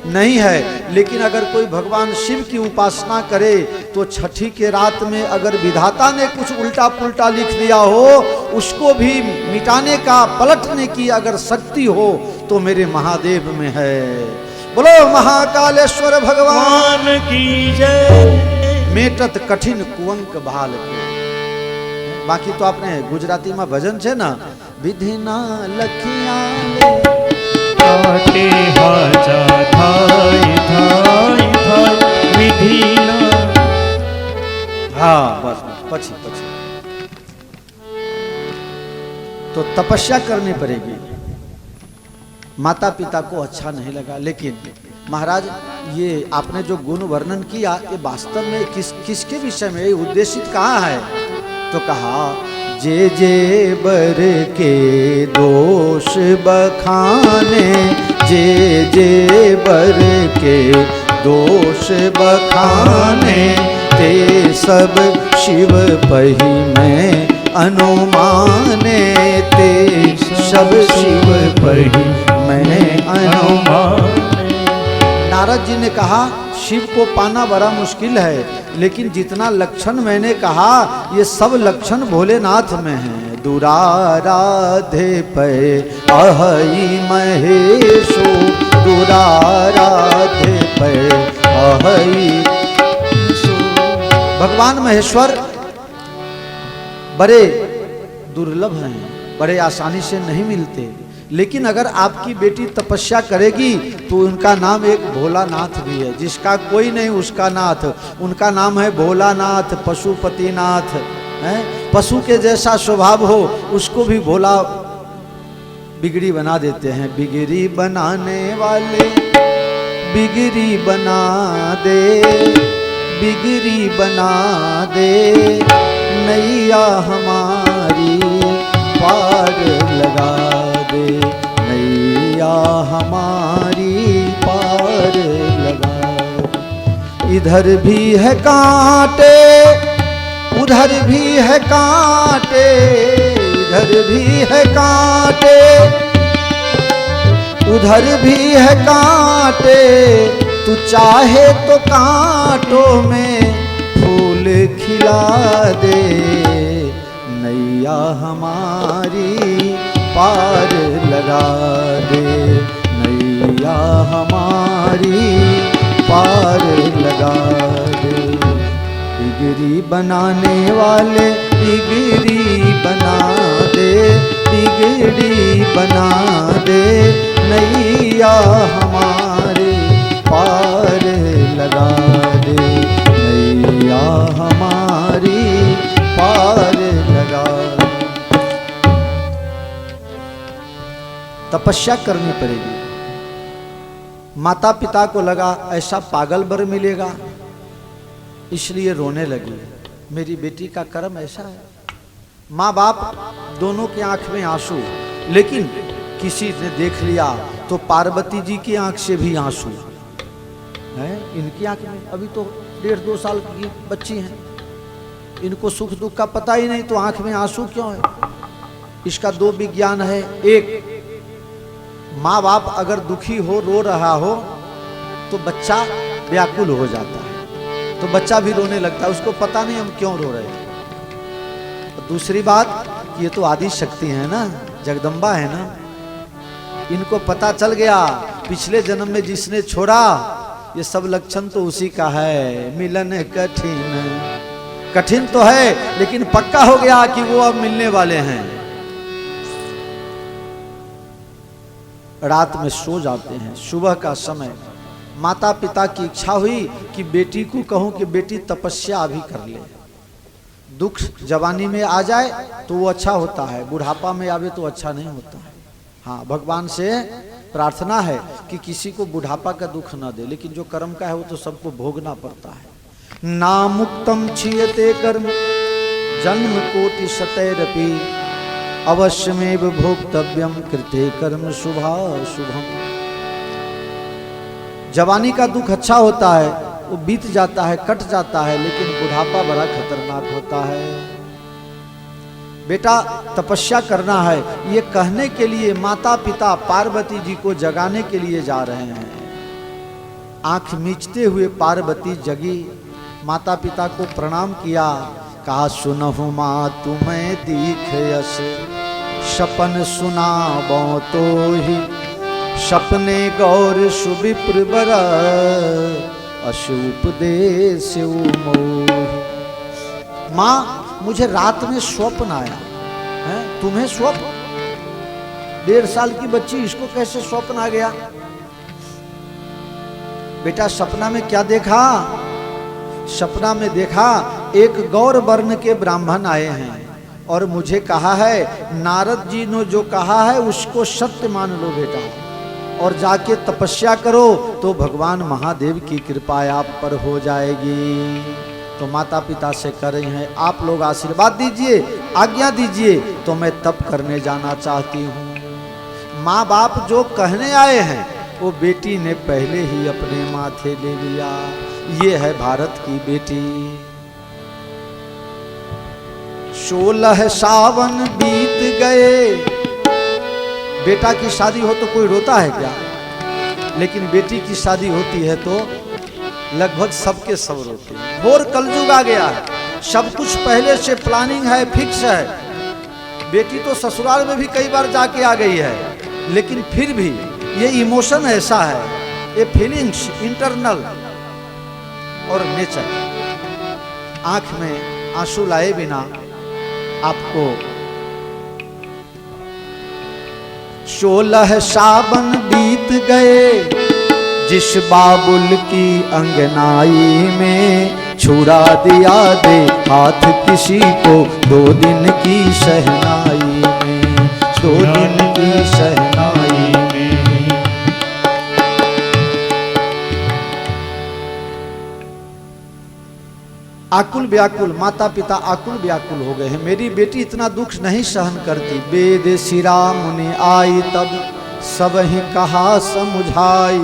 नहीं है। लेकिन अगर कोई भगवान शिव की उपासना करे तो छठी के रात में अगर विधाता ने कुछ उल्टा पुल्टा लिख दिया हो, उसको भी मिटाने का, पलटने की अगर शक्ति हो तो मेरे महादेव में है। बोलो महाकालेश्वर भगवान की जय। मेटत कठिन कुंवक भाल के। बाकी तो आपने गुजराती में भजन है ना, विधिना लखिया काटे हाजा थाई थाई थाई विधिना। हाँ बस पछी पछी तो तपस्या करनी पड़ेगी। माता पिता को अच्छा नहीं लगा, लेकिन महाराज ये आपने जो गुण वर्णन किया ये वास्तव में किसके विषय में उद्देशित कहाँ है? तो कहा जे जे बर के दोष बखाने, जे जे बर के दोष बखाने, ते सब शिव पही में अनुमाने, ते सब शिव पही में अनुमाने। नारद जी ने कहा शिव को पाना बड़ा मुश्किल है, लेकिन जितना लक्षण मैंने कहा ये सब लक्षण भोलेनाथ में है। दुराराधे पे अहई महेशो, दुराराधे पे अहई। भगवान महेश्वर बड़े दुर्लभ हैं, बड़े आसानी से नहीं मिलते, लेकिन अगर आपकी बेटी तपस्या करेगी तो उनका नाम एक भोलानाथ भी है। जिसका कोई नहीं उसका नाथ, उनका नाम है भोलानाथ, पशुपतिनाथ है। पशु के जैसा स्वभाव हो उसको भी भोला बिगड़ी बना देते हैं। बिगड़ी बनाने वाले बिगड़ी बना दे, बिगड़ी बना दे, नैया हमारी पार लगा दे, नैया हमारी पार लगा। इधर भी है कांटे, उधर भी है कांटे, इधर भी है कांटे, उधर भी है कांटे, तू चाहे तो कांटों में फूल खिला दे, नैया हमारी पार लगा दे, नैया हमारी पार लगा दे। बिगड़ी बनाने वाले बिगड़ी बना दे, बिगड़ी बना दे, नैया हमारे पार लगा दे, नैया हमारी पार लगा दे। तपस्या करनी पड़ेगी। माता पिता को लगा ऐसा पागल बर मिलेगा, इसलिए रोने लगी। मेरी बेटी का कर्म ऐसा है। माँ बाप दोनों की आंख में आंसू, लेकिन किसी ने देख लिया तो पार्वती जी की आंख से भी आंसू है, इनकी आंख में, अभी तो 1.5-2 साल की बच्ची हैं, इनको सुख दुख का पता ही नहीं, तो आंख में आंसू क्यों है? इसका 2 विज्ञान है। एक, माँ बाप अगर दुखी हो, रो रहा हो तो बच्चा व्याकुल हो जाता है, तो बच्चा भी रोने लगता है, उसको पता नहीं हम क्यों रो रहे हैं। और दूसरी बात, ये तो आदि शक्ति है ना, जगदम्बा है ना, इनको पता चल गया पिछले जन्म में जिसने छोड़ा, ये सब लक्षण तो उसी का है। मिलन कठिन, कठिन तो है लेकिन पक्का हो गया कि वो अब मिलने वाले हैं। रात में सो जाते हैं, सुबह का समय माता पिता की इच्छा हुई कि बेटी को कहूं कि बेटी तपस्या अभी कर ले, दुख जवानी में आ जाए तो वो अच्छा होता है, बुढ़ापा में आवे तो अच्छा नहीं होता है। हाँ, भगवान से प्रार्थना है कि किसी को बुढ़ापा का दुख ना दे, लेकिन जो कर्म का है वो तो सबको भोगना पड़ता है। ना मुक्तम क्षीयते कर्म जन्म कोटि शतैरपि अवश्यमेव भोक्तव्यम कृते कर्म शुभाशुभम। जवानी का दुख अच्छा होता है, वो बीत जाता है, कट जाता है, लेकिन बुढ़ापा बड़ा खतरनाक होता है। बेटा तपस्या करना है, ये कहने के लिए माता पिता पार्वती जी को जगाने के लिए जा रहे हैं। आंख मीचते हुए पार्वती जगी, माता पिता को प्रणाम किया, कहा सुनहु माँ तुम्हें दीख यश सपन सुनाबो तो ही सपने गौर सुविप्र बर अशुपदेश मोहि। माँ मुझे रात में स्वप्न आया है, तुम्हें स्वप्न? 1.5 साल की बच्ची, इसको कैसे स्वप्न आ गया? बेटा सपना में क्या देखा? सपना में देखा एक गौर वर्ण के ब्राह्मण आए हैं और मुझे कहा है नारद जी ने जो कहा है उसको सत्य मान लो बेटा, और जाके तपस्या करो तो भगवान महादेव की कृपा आप पर हो जाएगी। तो माता पिता से कर रही हैं, आप लोग आशीर्वाद दीजिए, आज्ञा दीजिए, तो मैं तप करने जाना चाहती हूँ। माँ बाप जो कहने आए हैं वो बेटी ने पहले ही अपने माथे ले लिया। ये है भारत की बेटी। 16 सावन बीत गए। बेटा की शादी हो तो कोई रोता है क्या? लेकिन बेटी की शादी होती है तो लगभग सबके सब रोते हैं। घोर कलयुग आ गया है, सब कुछ पहले से प्लानिंग है, फिक्स है। बेटी तो ससुराल में भी कई बार जाके आ गई है, लेकिन फिर भी ये इमोशन ऐसा है, ये फीलिंग्स इंटरनल और नेचर। आंख में आंसू लाए बिना आपको 16 सावन बीत गए, जिस बाबुल की अंगनाई में छुड़ा दिया दे हाथ किसी को 2 दिन की शहनाई में, 2 दिन की शहनाई में। आकुल व्याकुल माता पिता आकुल व्याकुल हो गए हैं, मेरी बेटी इतना दुख नहीं सहन करती। वेद शिरा मुनि आई तब सब ही कहा समुझाई।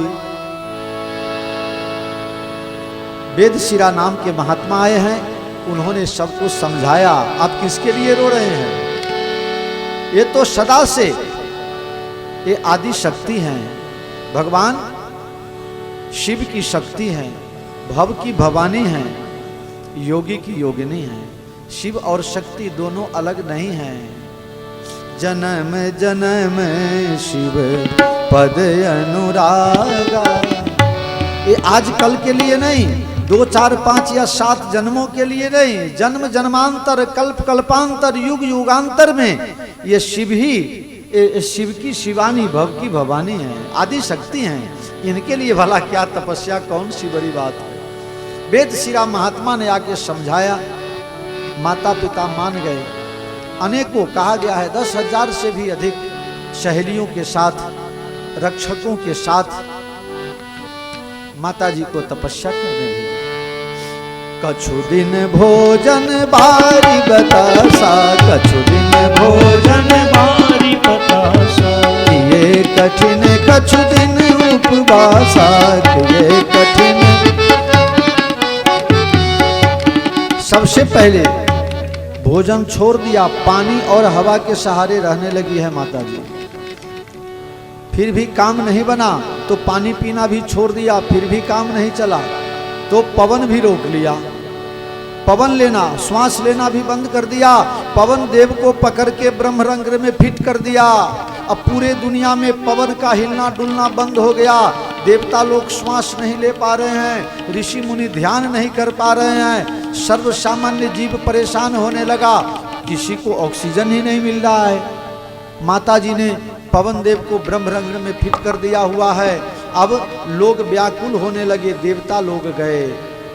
वेद शिरा नाम के महात्मा आए हैं, उन्होंने सबको समझाया। आप किसके लिए रो रहे हैं? ये तो सदा से ये आदि शक्ति हैं, भगवान शिव की शक्ति हैं, भव की भवानी हैं, योगी की योगिनी हैं। शिव और शक्ति दोनों अलग नहीं हैं। जन्म जन्म शिव पद अनुरागा। ये आज कल के लिए नहीं, 2, 4, 5 या 7 जन्मों के लिए नहीं, जन्म जन्मांतर कल्प कल्पांतर युग युगांतर में ये शिव ही शिव की शिवानी भव की भवानी है, आदि शक्ति हैं। इनके लिए भला क्या तपस्या, कौन सी बड़ी बात है। वेद शिरा महात्मा ने आके समझाया, माता पिता मान गए। अनेकों कहा गया है 10,000 से भी अधिक सहेलियों के साथ, रक्षकों के साथ माता जी को तपस्या करने भेजा। कछु दिन भोजन बारी बतासा, कछु दिन भोजन बारी बतासा, कठिन कछु दिन उपवासा किए कठिन। सबसे पहले भोजन छोड़ दिया, पानी और हवा के सहारे रहने लगी है माता जी। फिर भी काम नहीं बना तो पानी पीना भी छोड़ दिया, फिर भी काम नहीं चला तो पवन भी रोक लिया। पवन लेना, श्वास लेना भी बंद कर दिया। पवन देव को पकड़ के ब्रह्मरंग में फिट कर दिया। अब पूरे दुनिया में पवन का हिलना डुलना बंद हो गया। देवता लोग श्वास नहीं ले पा रहे हैं, ऋषि मुनि ध्यान नहीं कर पा रहे हैं, सर्व सामान्य जीव परेशान होने लगा, किसी को ऑक्सीजन ही नहीं मिल रहा है। माता जी ने पवन देव को ब्रह्मरंग में फिट कर दिया हुआ है। अब लोग व्याकुल होने लगे, देवता लोग गए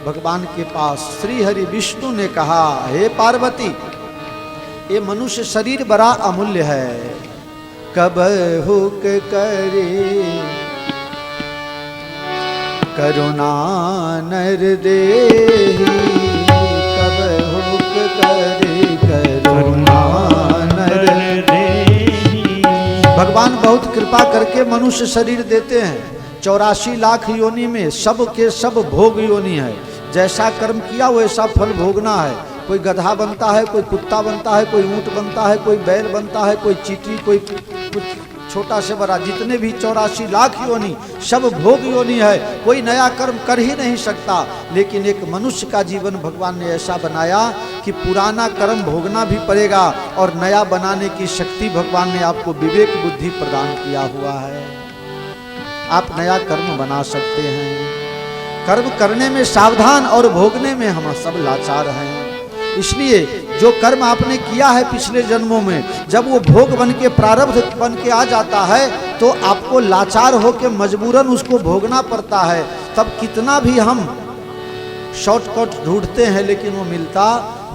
भगवान के पास। श्री हरि विष्णु ने कहा, हे पार्वती, ये मनुष्य शरीर बड़ा अमूल्य है, कब हुक करे करुणा नर देहि, कब हुक करे करुणा नर देहि। भगवान बहुत कृपा करके मनुष्य शरीर देते हैं। 84 लाख योनि में सब के सब भोग योनि है। जैसा कर्म किया वैसा फल भोगना है। कोई गधा बनता है, कोई कुत्ता बनता है, कोई ऊंट बनता है, कोई बैल बनता है, कोई चींटी, कोई कुछ छोटा से बड़ा, जितने भी 84 लाख योनि सब भोग योनि है। कोई नया कर्म कर ही नहीं सकता। लेकिन एक मनुष्य का जीवन भगवान ने ऐसा बनाया कि पुराना कर्म भोगना भी पड़ेगा और नया बनाने की शक्ति भगवान ने आपको विवेक बुद्धि प्रदान किया हुआ है। आप नया कर्म बना सकते हैं। कर्म करने में सावधान और भोगने में हम सब लाचार हैं। इसलिए जो कर्म आपने किया है पिछले जन्मों में, जब वो भोग बन के प्रारब्ध बन के आ जाता है तो आपको लाचार होकर मजबूरन उसको भोगना पड़ता है। तब कितना भी हम शॉर्टकट ढूंढते हैं लेकिन वो मिलता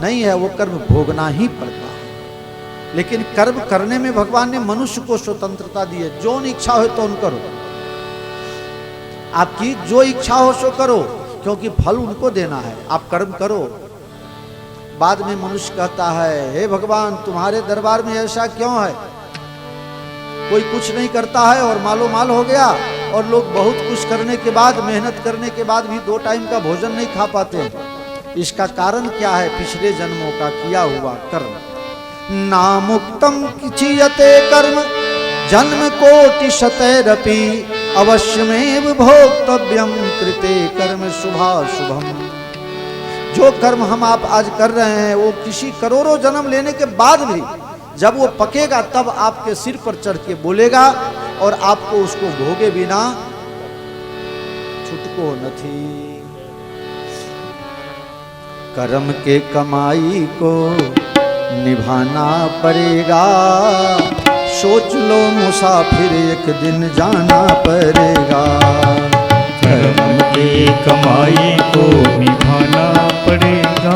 नहीं है, वो कर्म भोगना ही पड़ता है। लेकिन कर्म करने में भगवान ने मनुष्य को स्वतंत्रता दी है। जो इच्छा हो तो उन करो, आपकी जो इच्छा हो सो करो, क्योंकि फल उनको देना है। आप कर्म करो। बाद में मनुष्य कहता है, हे भगवान, तुम्हारे दरबार में ऐसा क्यों है? कोई कुछ नहीं करता है और मालो माल हो गया, और लोग बहुत कुछ करने के बाद, मेहनत करने के बाद भी 2 टाइम का भोजन नहीं खा पाते। इसका कारण क्या है? पिछले जन्मों का किया हुआ कर्म। नामुक्तम किचियते कर्म जन्म कोटि शतैरपि, अवश्यमेव भोक्तव्यम कृते कर्म शुभाशुभम। जो कर्म हम आप आज कर रहे हैं वो किसी करोड़ों जन्म लेने के बाद भी जब वो पकेगा तब आपके सिर पर चढ़ के बोलेगा और आपको उसको भोगे बिना छुटको नहीं। कर्म के कमाई को निभाना पड़ेगा, सोच लो मुसाफिर एक दिन जाना पड़ेगा। कर्म के कमाई को निभाना पड़ेगा,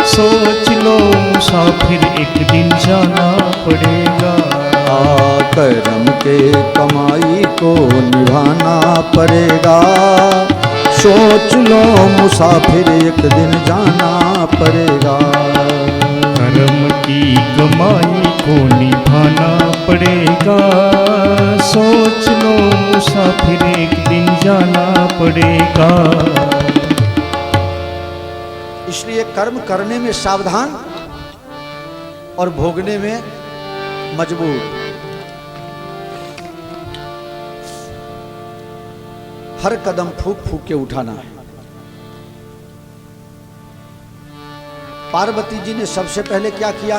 सोच लो मुसाफिर एक दिन जाना पड़ेगा। कर्म के कमाई को निभाना पड़ेगा, सोच लो मुसाफिर एक दिन जाना पड़ेगा। कर्म की कमाई को निभाना पड़ेगा, सोच लो मुसाफिर एक दिन जाना पड़ेगा। इसलिए कर्म करने में सावधान और भोगने में मजबूर। हर कदम फूक फूक के उठाना है। पार्वती जी ने सबसे पहले क्या किया?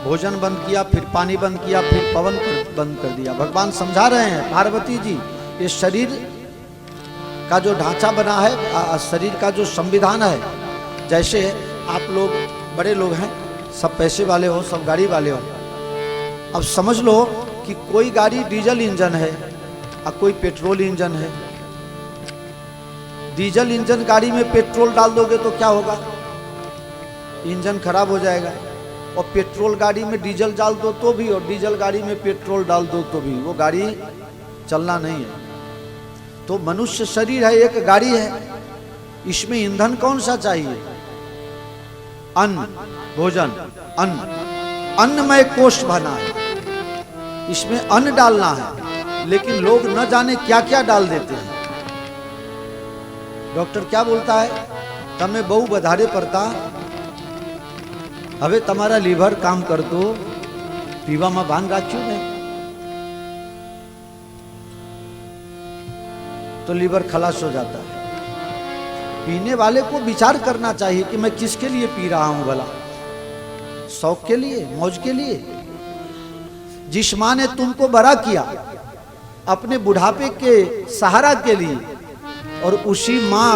भोजन बंद किया, फिर पानी बंद किया, फिर पवन बंद कर दिया। भगवान समझा रहे हैं, पार्वती जी, ये शरीर का जो ढांचा बना है, शरीर का जो संविधान है, जैसे आप लोग बड़े लोग हैं, सब पैसे वाले हो, सब गाड़ी वाले हो। अब समझ लो कि कोई गाड़ी डीजल इंजन है और कोई पेट्रोल इंजन है। डीजल इंजन गाड़ी में पेट्रोल डाल दोगे तो क्या होगा? इंजन खराब हो जाएगा। और पेट्रोल गाड़ी में डीजल डाल दो तो भी, और डीजल गाड़ी में पेट्रोल डाल दो तो भी, वो गाड़ी चलना नहीं है। तो मनुष्य शरीर है, एक गाड़ी है, इसमें ईंधन कौन सा चाहिए? अन्न, भोजन, अन्न, अन्नमय कोष बना है, इसमें अन्न डालना है। लेकिन लोग न जाने क्या क्या डाल देते हैं। डॉक्टर क्या बोलता है, तमें बहु बधारे पड़ता, હવે તમારા લીવર કામ કરતો પીવામાં ભાન રાખ્યું ને तो लीवर खलास हो जाता है। पीने वाले को विचार करना चाहिए कि मैं किसके लिए पी रहा हूं भला, शौक के लिए, मौज के लिए। जिस मां ने तुमको बड़ा किया अपने बुढ़ापे के सहारा के लिए, और उसी मां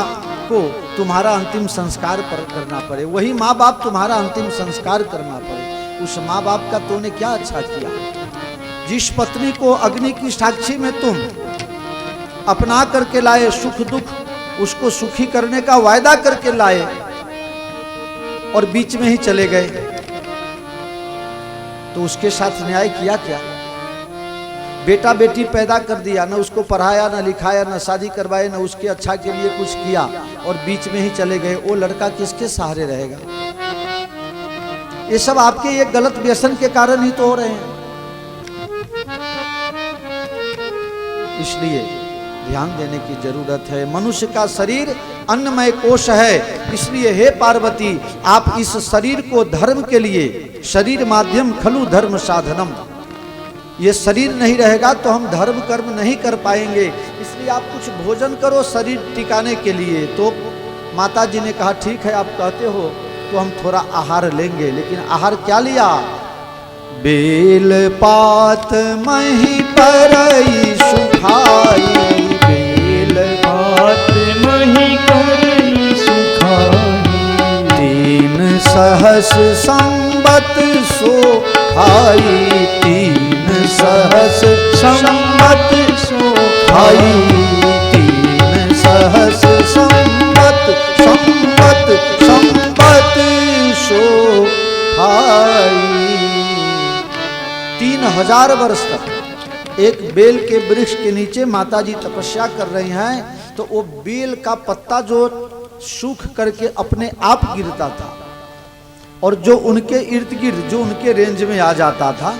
को तुम्हारा अंतिम संस्कार करना पड़े, वही माँ बाप तुम्हारा अंतिम संस्कार करना पड़े, उस माँ बाप का तूने क्या अच्छा किया। जिस पत्नी को अग्नि की साक्षी में तुम अपना करके लाए, सुख दुख उसको सुखी करने का वायदा करके लाए, और बीच में ही चले गए, तो उसके साथ न्याय किया क्या। बेटा बेटी पैदा कर दिया, न उसको पढ़ाया, न लिखाया, न शादी करवाए, न उसके अच्छा के लिए कुछ किया, और बीच में ही चले गए, वो लड़का किसके सहारे रहेगा। ये सब आपके ये गलत व्यसन के कारण ही तो हो रहे हैं। इसलिए ध्यान देने की जरूरत है। मनुष्य का शरीर अन्नमय कोश है, इसलिए हे पार्वती आप इस शरीर को धर्म के लिए, शरीर माध्यम खलु धर्म साधनम, ये शरीर नहीं रहेगा तो हम धर्म कर्म नहीं कर पाएंगे, इसलिए आप कुछ भोजन करो शरीर टिकाने के लिए। तो माता जी ने कहा ठीक है आप कहते हो तो हम थोड़ा आहार लेंगे, लेकिन आहार क्या लिया। बेल पात मही परई सुखाई, बेल पात मही परई सुखाई, 3 सहस संबत सो खाई, 3 सहस संबत सो खाई, 3 सहस संबत संबत संबत सो खाई। 3000 वर्ष तक एक बेल के वृक्ष के नीचे माताजी तपस्या कर रही हैं, तो वो बेल का पत्ता जो सूख करके अपने आप गिरता था, और जो उनके इर्द गिर्द जो उनके रेंज में आ जाता था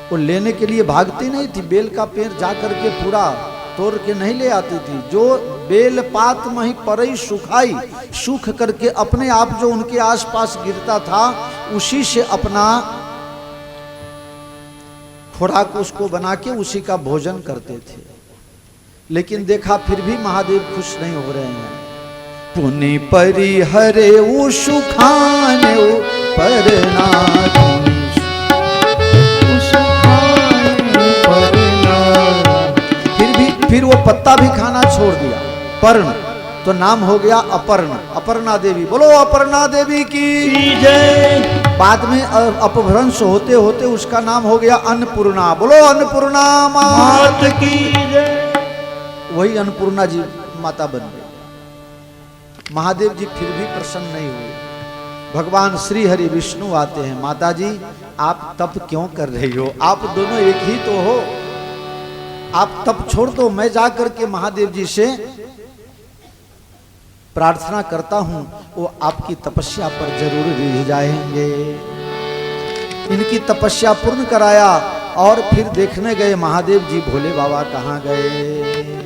वो लेने के लिए भागती नहीं थी, बेल का पेड़ जा करके पूरा तोड़ के नहीं ले आती थी। जो बेल पात मही परई सुखाई, सूख करके अपने आप जो उनके आसपास गिरता था उसी से अपना खुराक उसको बना के उसी का भोजन करते थे। लेकिन देखा फिर भी महादेव खुश नहीं हो रहे हैं। पुनि परि हरे उ सुखाने परना, फिर वो पत्ता भी खाना छोड़ दिया। पर्ण तो नाम हो गया अपर्णा, अपर्णा देवी। बोलो अपर्णा देवी की जय। बाद में अपभ्रंश होते होते उसका नाम हो गया अन्नपूर्णा। बोलो अन्नपूर्णा मात की जय। वही अन्नपूर्णा जी माता बन गई। महादेव जी फिर भी प्रसन्न नहीं हुए। भगवान श्री हरि विष्णु आते हैं, माता जी आप तप क्यों कर रही हो, आप दोनों एक ही तो हो, आप तप छोड़ दो, मैं जाकर के महादेव जी से प्रार्थना करता हूं, वो आपकी तपस्या पर जरूर रिझ जाएंगे। इनकी तपस्या पूर्ण कराया और फिर देखने गए महादेव जी भोले बाबा कहाँ गए।